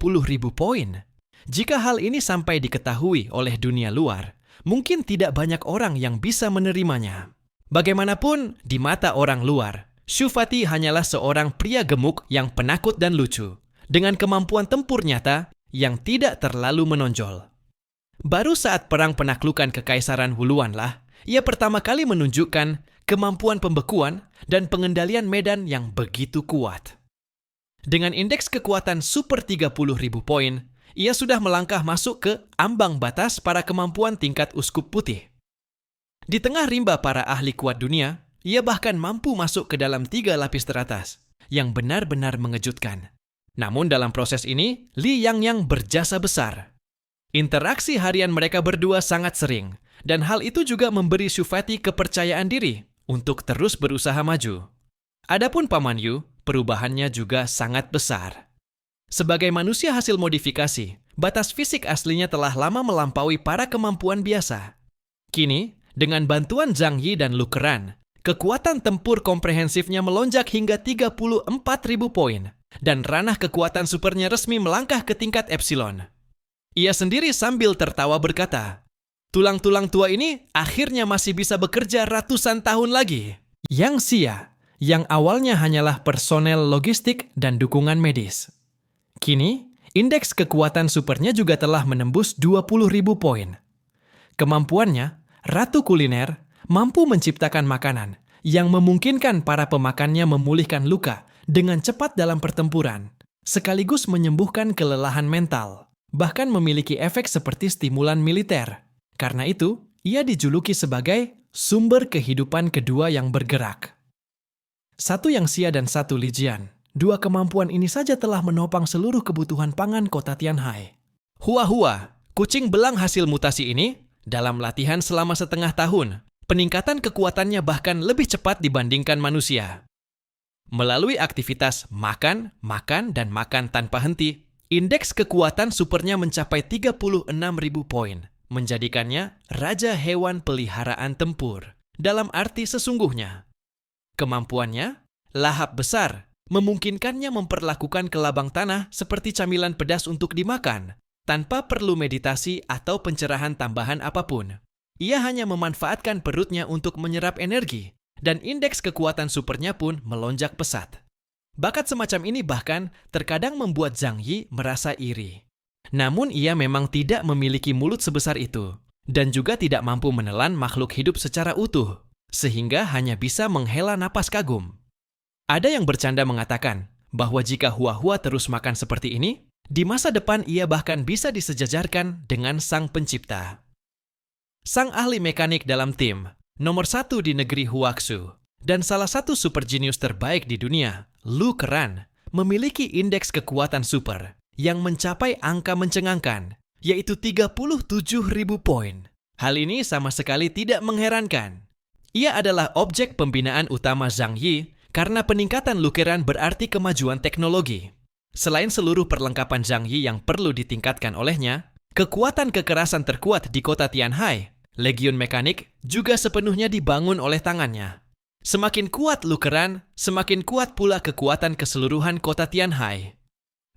S1: poin. Jika hal ini sampai diketahui oleh dunia luar, mungkin tidak banyak orang yang bisa menerimanya. Bagaimanapun, di mata orang luar, Shu Fati hanyalah seorang pria gemuk yang penakut dan lucu, dengan kemampuan tempur nyata yang tidak terlalu menonjol. Baru saat perang penaklukan Kekaisaran Wuluan lah, ia pertama kali menunjukkan kemampuan pembekuan dan pengendalian medan yang begitu kuat. Dengan indeks kekuatan super 30.000 poin, ia sudah melangkah masuk ke ambang batas para kemampuan tingkat uskup putih. Di tengah rimba para ahli kuat dunia, ia bahkan mampu masuk ke dalam 3 lapis teratas, yang benar-benar mengejutkan. Namun dalam proses ini, Li Yangyang berjasa besar. Interaksi harian mereka berdua sangat sering, dan hal itu juga memberi Shu Fati kepercayaan diri untuk terus berusaha maju. Adapun Paman Yu, perubahannya juga sangat besar. Sebagai manusia hasil modifikasi, batas fisik aslinya telah lama melampaui para kemampuan biasa. Kini, dengan bantuan Zhang Yi dan Lu Keran, kekuatan tempur komprehensifnya melonjak hingga 34.000 poin, dan ranah kekuatan supernya resmi melangkah ke tingkat Epsilon. Ia sendiri sambil tertawa berkata, "Tulang-tulang tua ini akhirnya masih bisa bekerja ratusan tahun lagi." Yang Xia, yang awalnya hanyalah personel logistik dan dukungan medis. Kini, indeks kekuatan supernya juga telah menembus 20.000 poin. Kemampuannya, Ratu Kuliner, mampu menciptakan makanan yang memungkinkan para pemakannya memulihkan luka dengan cepat dalam pertempuran, sekaligus menyembuhkan kelelahan mental. Bahkan memiliki efek seperti stimulan militer. Karena itu, ia dijuluki sebagai sumber kehidupan kedua yang bergerak. Satu Yang Xia dan satu Li Jian, 2 kemampuan ini saja telah menopang seluruh kebutuhan pangan kota Tianhai. Hua-Hua, kucing belang hasil mutasi ini, dalam latihan selama setengah tahun, peningkatan kekuatannya bahkan lebih cepat dibandingkan manusia. Melalui aktivitas makan, dan makan tanpa henti, indeks kekuatan supernya mencapai 36.000 poin, menjadikannya raja hewan peliharaan tempur, dalam arti sesungguhnya. Kemampuannya, lahap besar, memungkinkannya memperlakukan kelabang tanah seperti camilan pedas untuk dimakan, tanpa perlu meditasi atau pencerahan tambahan apapun. Ia hanya memanfaatkan perutnya untuk menyerap energi, dan indeks kekuatan supernya pun melonjak pesat. Bakat semacam ini bahkan terkadang membuat Zhang Yi merasa iri. Namun ia memang tidak memiliki mulut sebesar itu, dan juga tidak mampu menelan makhluk hidup secara utuh, sehingga hanya bisa menghela napas kagum. Ada yang bercanda mengatakan bahwa jika Hua-Hua terus makan seperti ini, di masa depan ia bahkan bisa disejajarkan dengan Sang Pencipta. Sang ahli mekanik dalam tim, nomor 1 di negeri Huaxu, dan salah satu super jenius terbaik di dunia, Lu Keran, memiliki indeks kekuatan super yang mencapai angka mencengangkan, yaitu 37.000 poin. Hal ini sama sekali tidak mengherankan. Ia adalah objek pembinaan utama Zhang Yi karena peningkatan Lu Keran berarti kemajuan teknologi. Selain seluruh perlengkapan Zhang Yi yang perlu ditingkatkan olehnya, kekuatan kekerasan terkuat di kota Tianhai, Legiun Mekanik, juga sepenuhnya dibangun oleh tangannya. Semakin kuat Lu Keran, semakin kuat pula kekuatan keseluruhan kota Tianhai.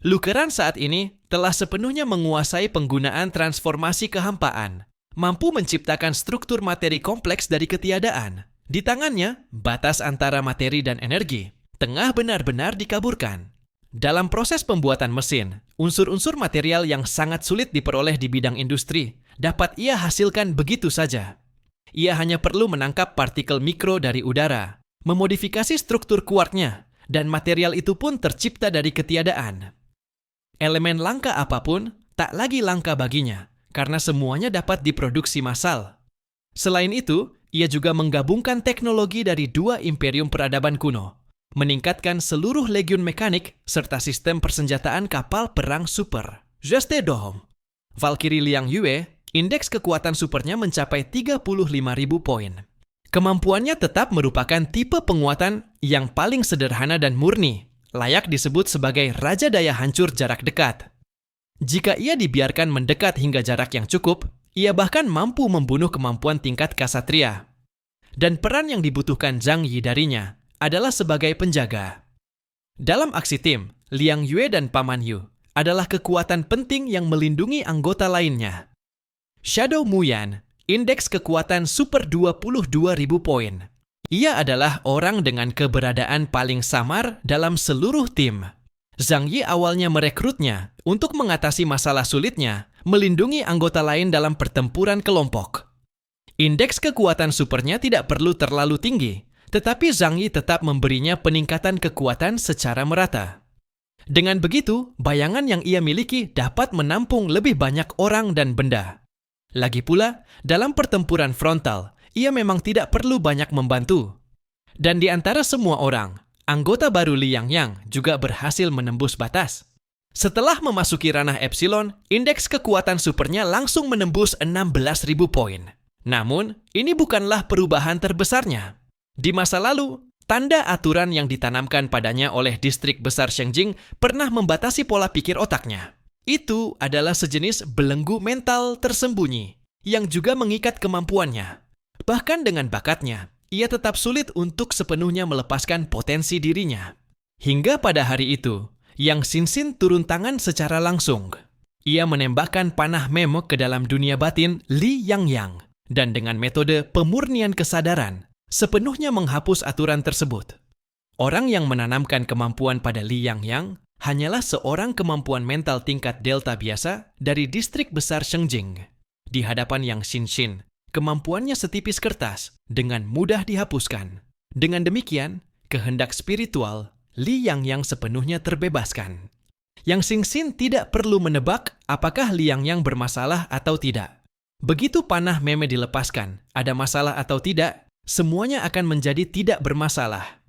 S1: Lu Keran saat ini telah sepenuhnya menguasai penggunaan transformasi kehampaan, mampu menciptakan struktur materi kompleks dari ketiadaan. Di tangannya, batas antara materi dan energi tengah benar-benar dikaburkan. Dalam proses pembuatan mesin, unsur-unsur material yang sangat sulit diperoleh di bidang industri dapat ia hasilkan begitu saja. Ia hanya perlu menangkap partikel mikro dari udara, memodifikasi struktur kuarknya, dan material itu pun tercipta dari ketiadaan. Elemen langka apapun tak lagi langka baginya, karena semuanya dapat diproduksi massal. Selain itu, ia juga menggabungkan teknologi dari 2 imperium peradaban kuno, meningkatkan seluruh legiun mekanik serta sistem persenjataan kapal perang super. Juste Dome. Valkyrie Liang Yue, indeks kekuatan supernya mencapai 35.000 poin. Kemampuannya tetap merupakan tipe penguatan yang paling sederhana dan murni, layak disebut sebagai raja daya hancur jarak dekat. Jika ia dibiarkan mendekat hingga jarak yang cukup, Ia bahkan mampu membunuh kemampuan tingkat kasatria. Dan peran yang dibutuhkan Zhang Yi darinya adalah sebagai penjaga. Dalam aksi tim, Liang Yue dan Paman Yu adalah kekuatan penting yang melindungi anggota lainnya. Shadow Muyan, indeks kekuatan super 22.000 poin. Ia adalah orang dengan keberadaan paling samar dalam seluruh tim. Zhang Yi awalnya merekrutnya untuk mengatasi masalah sulitnya, melindungi anggota lain dalam pertempuran kelompok. Indeks kekuatan supernya tidak perlu terlalu tinggi, tetapi Zhang Yi tetap memberinya peningkatan kekuatan secara merata. Dengan begitu, bayangan yang ia miliki dapat menampung lebih banyak orang dan benda. Lagi pula, dalam pertempuran frontal, ia memang tidak perlu banyak membantu. Dan di antara semua orang, anggota baru Liang Yang juga berhasil menembus batas. Setelah memasuki ranah Epsilon, indeks kekuatan supernya langsung menembus 16.000 poin. Namun, ini bukanlah perubahan terbesarnya. Di masa lalu, tanda aturan yang ditanamkan padanya oleh distrik besar Shengjing pernah membatasi pola pikir otaknya. Itu adalah sejenis belenggu mental tersembunyi yang juga mengikat kemampuannya. Bahkan dengan bakatnya, ia tetap sulit untuk sepenuhnya melepaskan potensi dirinya. Hingga pada hari itu, Yang Xinxin turun tangan secara langsung. Ia menembakkan panah memo ke dalam dunia batin Li Yangyang dan dengan metode pemurnian kesadaran, sepenuhnya menghapus aturan tersebut. Orang yang menanamkan kemampuan pada Li Yangyang hanyalah seorang kemampuan mental tingkat delta biasa dari distrik besar Shengjing. Di hadapan Yang Xinxin, kemampuannya setipis kertas dengan mudah dihapuskan. Dengan demikian, kehendak spiritual Li Yangyang sepenuhnya terbebaskan. Yang Xinxin tidak perlu menebak apakah Li Yangyang bermasalah atau tidak. Begitu panah meme dilepaskan, ada masalah atau tidak, semuanya akan menjadi tidak bermasalah.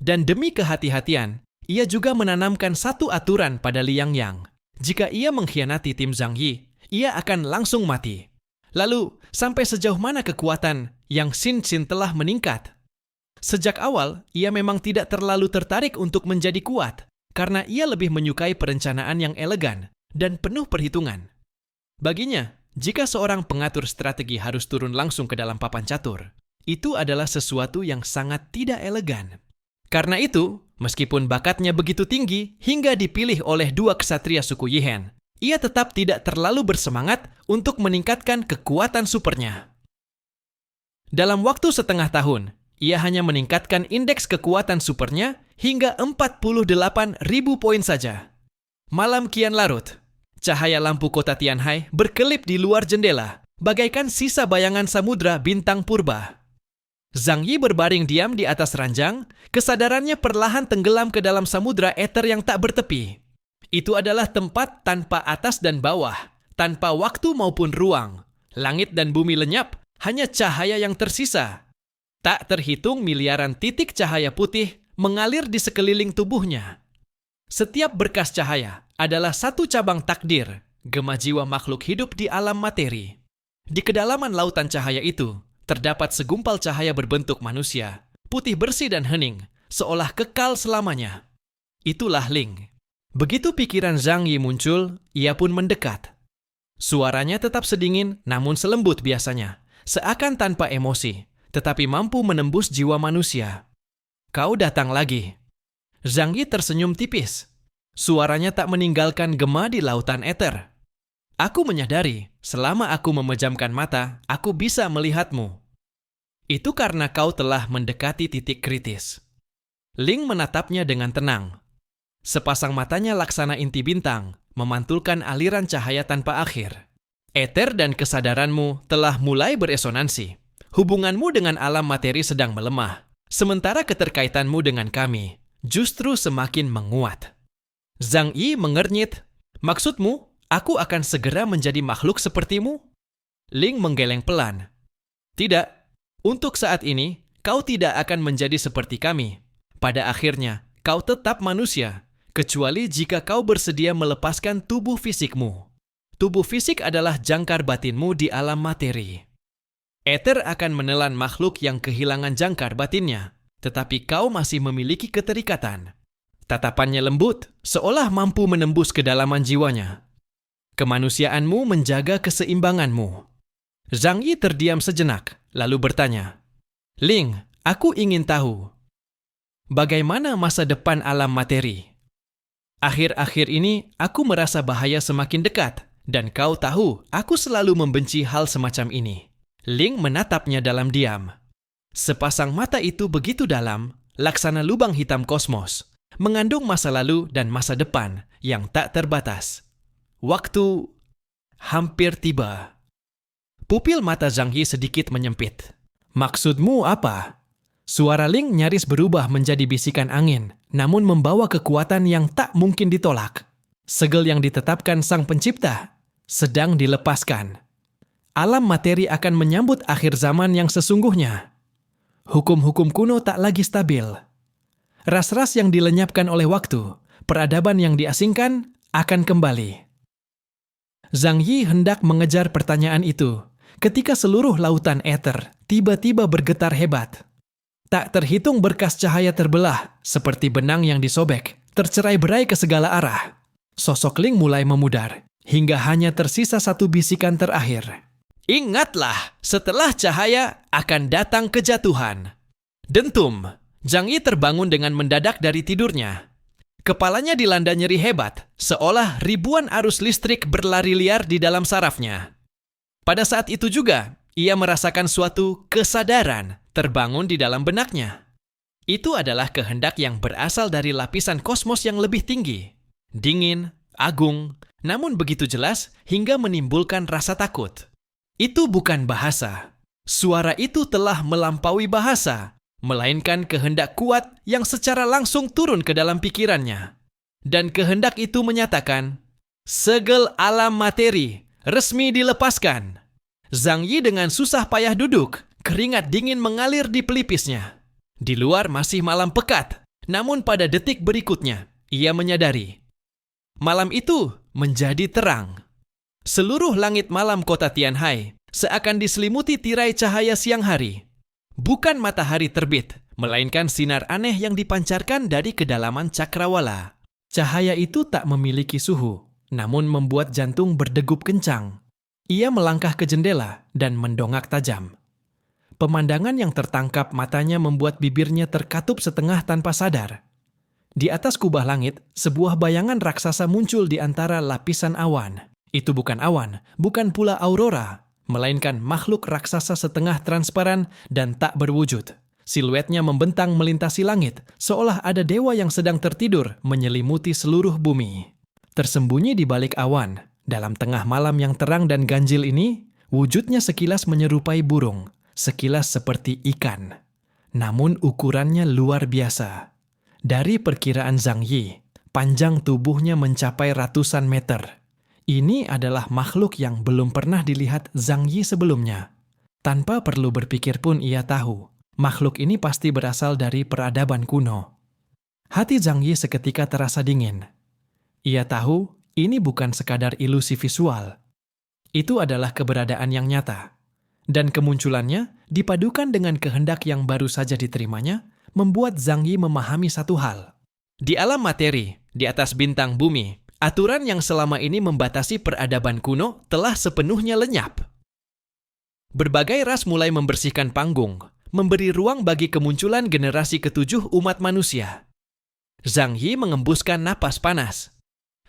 S1: Dan demi kehati-hatian, ia juga menanamkan satu aturan pada Li Yangyang. Jika ia mengkhianati tim Zhang Yi, ia akan langsung mati. Lalu, sampai sejauh mana kekuatan Yang Xinxin telah meningkat? Sejak awal, ia memang tidak terlalu tertarik untuk menjadi kuat, karena ia lebih menyukai perencanaan yang elegan dan penuh perhitungan. Baginya, jika seorang pengatur strategi harus turun langsung ke dalam papan catur, itu adalah sesuatu yang sangat tidak elegan. Karena itu, meskipun bakatnya begitu tinggi hingga dipilih oleh dua ksatria suku Yihen, ia tetap tidak terlalu bersemangat untuk meningkatkan kekuatan supernya. Dalam waktu setengah tahun, ia hanya meningkatkan indeks kekuatan supernya hingga 48.000 poin saja. Malam kian larut. Cahaya lampu kota Tianhai berkelip di luar jendela, bagaikan sisa bayangan samudra bintang purba. Zhang Yi berbaring diam di atas ranjang, kesadarannya perlahan tenggelam ke dalam samudra eter yang tak bertepi. Itu adalah tempat tanpa atas dan bawah, tanpa waktu maupun ruang. Langit dan bumi lenyap, hanya cahaya yang tersisa. Tak terhitung miliaran titik cahaya putih mengalir di sekeliling tubuhnya. Setiap berkas cahaya adalah satu cabang takdir, gema jiwa makhluk hidup di alam materi. Di kedalaman lautan cahaya itu, terdapat segumpal cahaya berbentuk manusia, putih bersih dan hening, seolah kekal selamanya. Itulah Ling. Begitu pikiran Zhang Yi muncul, ia pun mendekat. Suaranya tetap sedingin namun selembut biasanya, seakan tanpa emosi, tetapi mampu menembus jiwa manusia. Kau datang lagi. Zhang Yi tersenyum tipis. Suaranya tak meninggalkan gema di lautan eter. Aku menyadari, selama aku memejamkan mata, aku bisa melihatmu. Itu karena kau telah mendekati titik kritis. Ling menatapnya dengan tenang. Sepasang matanya laksana inti bintang, memantulkan aliran cahaya tanpa akhir. Eter dan kesadaranmu telah mulai beresonansi. Hubunganmu dengan alam materi sedang melemah, sementara keterkaitanmu dengan kami justru semakin menguat. Zhang Yi mengernyit. Maksudmu, aku akan segera menjadi makhluk sepertimu? Ling menggeleng pelan. Tidak, untuk saat ini, kau tidak akan menjadi seperti kami. Pada akhirnya, kau tetap manusia. Kecuali jika kau bersedia melepaskan tubuh fisikmu. Tubuh fisik adalah jangkar batinmu di alam materi. Eter akan menelan makhluk yang kehilangan jangkar batinnya, tetapi kau masih memiliki keterikatan. Tatapannya lembut, seolah mampu menembus kedalaman jiwanya. Kemanusiaanmu menjaga keseimbanganmu. Zhang Yi terdiam sejenak, lalu bertanya, "Ling, aku ingin tahu, bagaimana masa depan alam materi? Akhir-akhir ini aku merasa bahaya semakin dekat, dan kau tahu aku selalu membenci hal semacam ini." Ling menatapnya dalam diam. Sepasang mata itu begitu dalam, laksana lubang hitam kosmos, mengandung masa lalu dan masa depan yang tak terbatas. Waktu hampir tiba. Pupil mata Zhang Yi sedikit menyempit. "Maksudmu apa?" Suara Ling nyaris berubah menjadi bisikan angin, namun membawa kekuatan yang tak mungkin ditolak. Segel yang ditetapkan Sang Pencipta sedang dilepaskan. Alam materi akan menyambut akhir zaman yang sesungguhnya. Hukum-hukum kuno tak lagi stabil. Ras-ras yang dilenyapkan oleh waktu, peradaban yang diasingkan, akan kembali. Zhang Yi hendak mengejar pertanyaan itu, ketika seluruh lautan ether tiba-tiba bergetar hebat. Tak terhitung berkas cahaya terbelah, seperti benang yang disobek, tercerai-berai ke segala arah. Sosok Ling mulai memudar, hingga hanya tersisa satu bisikan terakhir. "Ingatlah, setelah cahaya akan datang kejatuhan." Dentum, Zhang Yi terbangun dengan mendadak dari tidurnya. Kepalanya dilanda nyeri hebat, seolah ribuan arus listrik berlari liar di dalam sarafnya. Pada saat itu juga, ia merasakan suatu kesadaran terbangun di dalam benaknya. Itu adalah kehendak yang berasal dari lapisan kosmos yang lebih tinggi. Dingin, agung, namun begitu jelas hingga menimbulkan rasa takut. Itu bukan bahasa. Suara itu telah melampaui bahasa, melainkan kehendak kuat yang secara langsung turun ke dalam pikirannya. Dan kehendak itu menyatakan, segel alam materi resmi dilepaskan. Zhang Yi dengan susah payah duduk, keringat dingin mengalir di pelipisnya. Di luar masih malam pekat, namun pada detik berikutnya, ia menyadari. Malam itu menjadi terang. Seluruh langit malam kota Tianhai seakan diselimuti tirai cahaya siang hari. Bukan matahari terbit, melainkan sinar aneh yang dipancarkan dari kedalaman cakrawala. Cahaya itu tak memiliki suhu, namun membuat jantung berdegup kencang. Ia melangkah ke jendela dan mendongak tajam. Pemandangan yang tertangkap matanya membuat bibirnya terkatup setengah tanpa sadar. Di atas kubah langit, sebuah bayangan raksasa muncul di antara lapisan awan. Itu bukan awan, bukan pula aurora, melainkan makhluk raksasa setengah transparan dan tak berwujud. Siluetnya membentang melintasi langit, seolah ada dewa yang sedang tertidur menyelimuti seluruh bumi. Tersembunyi di balik awan, dalam tengah malam yang terang dan ganjil ini, wujudnya sekilas menyerupai burung, sekilas seperti ikan. Namun ukurannya luar biasa. Dari perkiraan Zhang Yi, panjang tubuhnya mencapai ratusan meter. Ini adalah makhluk yang belum pernah dilihat Zhang Yi sebelumnya. Tanpa perlu berpikir pun ia tahu, makhluk ini pasti berasal dari peradaban kuno. Hati Zhang Yi seketika terasa dingin. Ia tahu ini bukan sekadar ilusi visual. Itu adalah keberadaan yang nyata. Dan kemunculannya, dipadukan dengan kehendak yang baru saja diterimanya, membuat Zhang Yi memahami satu hal. Di alam materi, di atas bintang bumi, aturan yang selama ini membatasi peradaban kuno telah sepenuhnya lenyap. Berbagai ras mulai membersihkan panggung, memberi ruang bagi kemunculan generasi ketujuh umat manusia. Zhang Yi mengembuskan napas panas.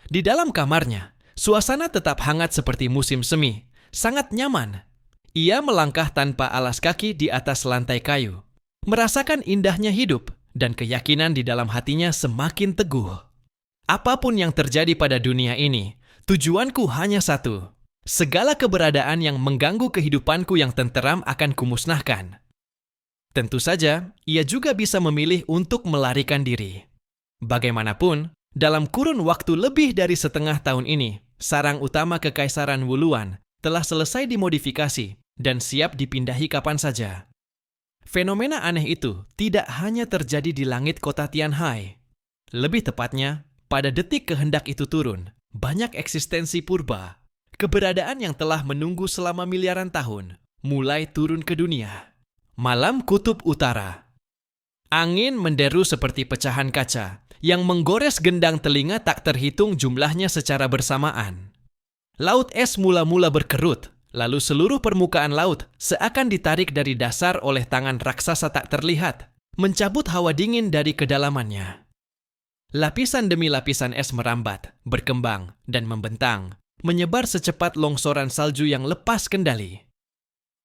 S1: Di dalam kamarnya, suasana tetap hangat seperti musim semi, sangat nyaman. Ia melangkah tanpa alas kaki di atas lantai kayu, merasakan indahnya hidup dan keyakinan di dalam hatinya semakin teguh. Apapun yang terjadi pada dunia ini, tujuanku hanya satu. Segala keberadaan yang mengganggu kehidupanku yang tenteram akan kumusnahkan. Tentu saja, ia juga bisa memilih untuk melarikan diri. Bagaimanapun, dalam kurun waktu lebih dari setengah tahun ini, sarang utama Kekaisaran Wuluan telah selesai dimodifikasi dan siap dipindahi kapan saja. Fenomena aneh itu tidak hanya terjadi di langit kota Tianhai. Lebih tepatnya, pada detik kehendak itu turun, banyak eksistensi purba, keberadaan yang telah menunggu selama miliaran tahun, mulai turun ke dunia. Malam Kutub Utara. Angin menderu seperti pecahan kaca, yang menggores gendang telinga tak terhitung jumlahnya secara bersamaan. Laut es mula-mula berkerut, Lalu seluruh permukaan laut seakan ditarik dari dasar oleh tangan raksasa tak terlihat, mencabut hawa dingin dari kedalamannya. Lapisan demi lapisan es merambat, berkembang, dan membentang, menyebar secepat longsoran salju yang lepas kendali.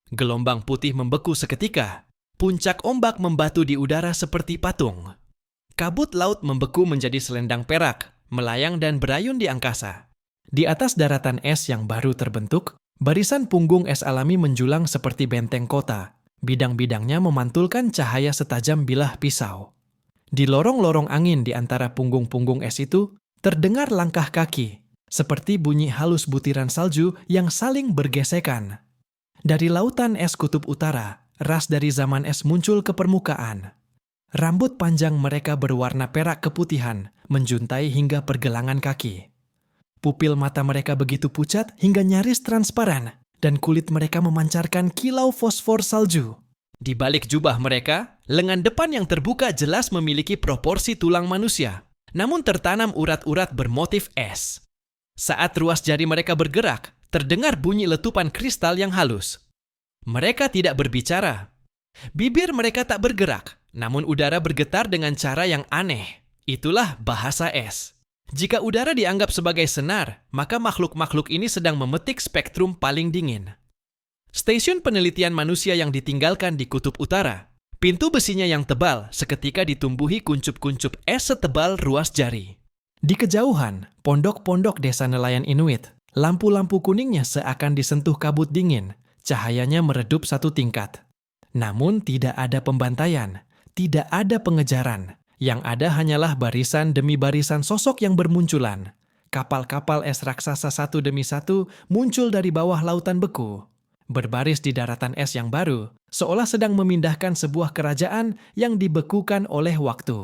S1: Gelombang putih membeku seketika, puncak ombak membatu di udara seperti patung. Kabut laut membeku menjadi selendang perak, melayang dan berayun di angkasa. Di atas daratan es yang baru terbentuk, barisan punggung es alami menjulang seperti benteng kota. Bidang-bidangnya memantulkan cahaya setajam bilah pisau. Di lorong-lorong angin di antara punggung-punggung es itu, terdengar langkah kaki, seperti bunyi halus butiran salju yang saling bergesekan. Dari lautan es kutub utara, ras dari zaman es muncul ke permukaan. Rambut panjang mereka berwarna perak keputihan, menjuntai hingga pergelangan kaki. Pupil mata mereka begitu pucat hingga nyaris transparan, dan kulit mereka memancarkan kilau fosfor salju. Di balik jubah mereka, lengan depan yang terbuka jelas memiliki proporsi tulang manusia, namun tertanam urat-urat bermotif es. Saat ruas jari mereka bergerak, terdengar bunyi letupan kristal yang halus. Mereka tidak berbicara. Bibir mereka tak bergerak, namun udara bergetar dengan cara yang aneh. Itulah bahasa es. Jika udara dianggap sebagai senar, maka makhluk-makhluk ini sedang memetik spektrum paling dingin. Stasiun penelitian manusia yang ditinggalkan di kutub utara. Pintu besinya yang tebal seketika ditumbuhi kuncup-kuncup es setebal ruas jari. Di kejauhan, pondok-pondok desa nelayan Inuit. Lampu-lampu kuningnya seakan disentuh kabut dingin. Cahayanya meredup satu tingkat. Namun tidak ada pembantaian, tidak ada pengejaran. Yang ada hanyalah barisan demi barisan sosok yang bermunculan. Kapal-kapal es raksasa satu demi satu muncul dari bawah lautan beku. Berbaris di daratan es yang baru, seolah sedang memindahkan sebuah kerajaan yang dibekukan oleh waktu.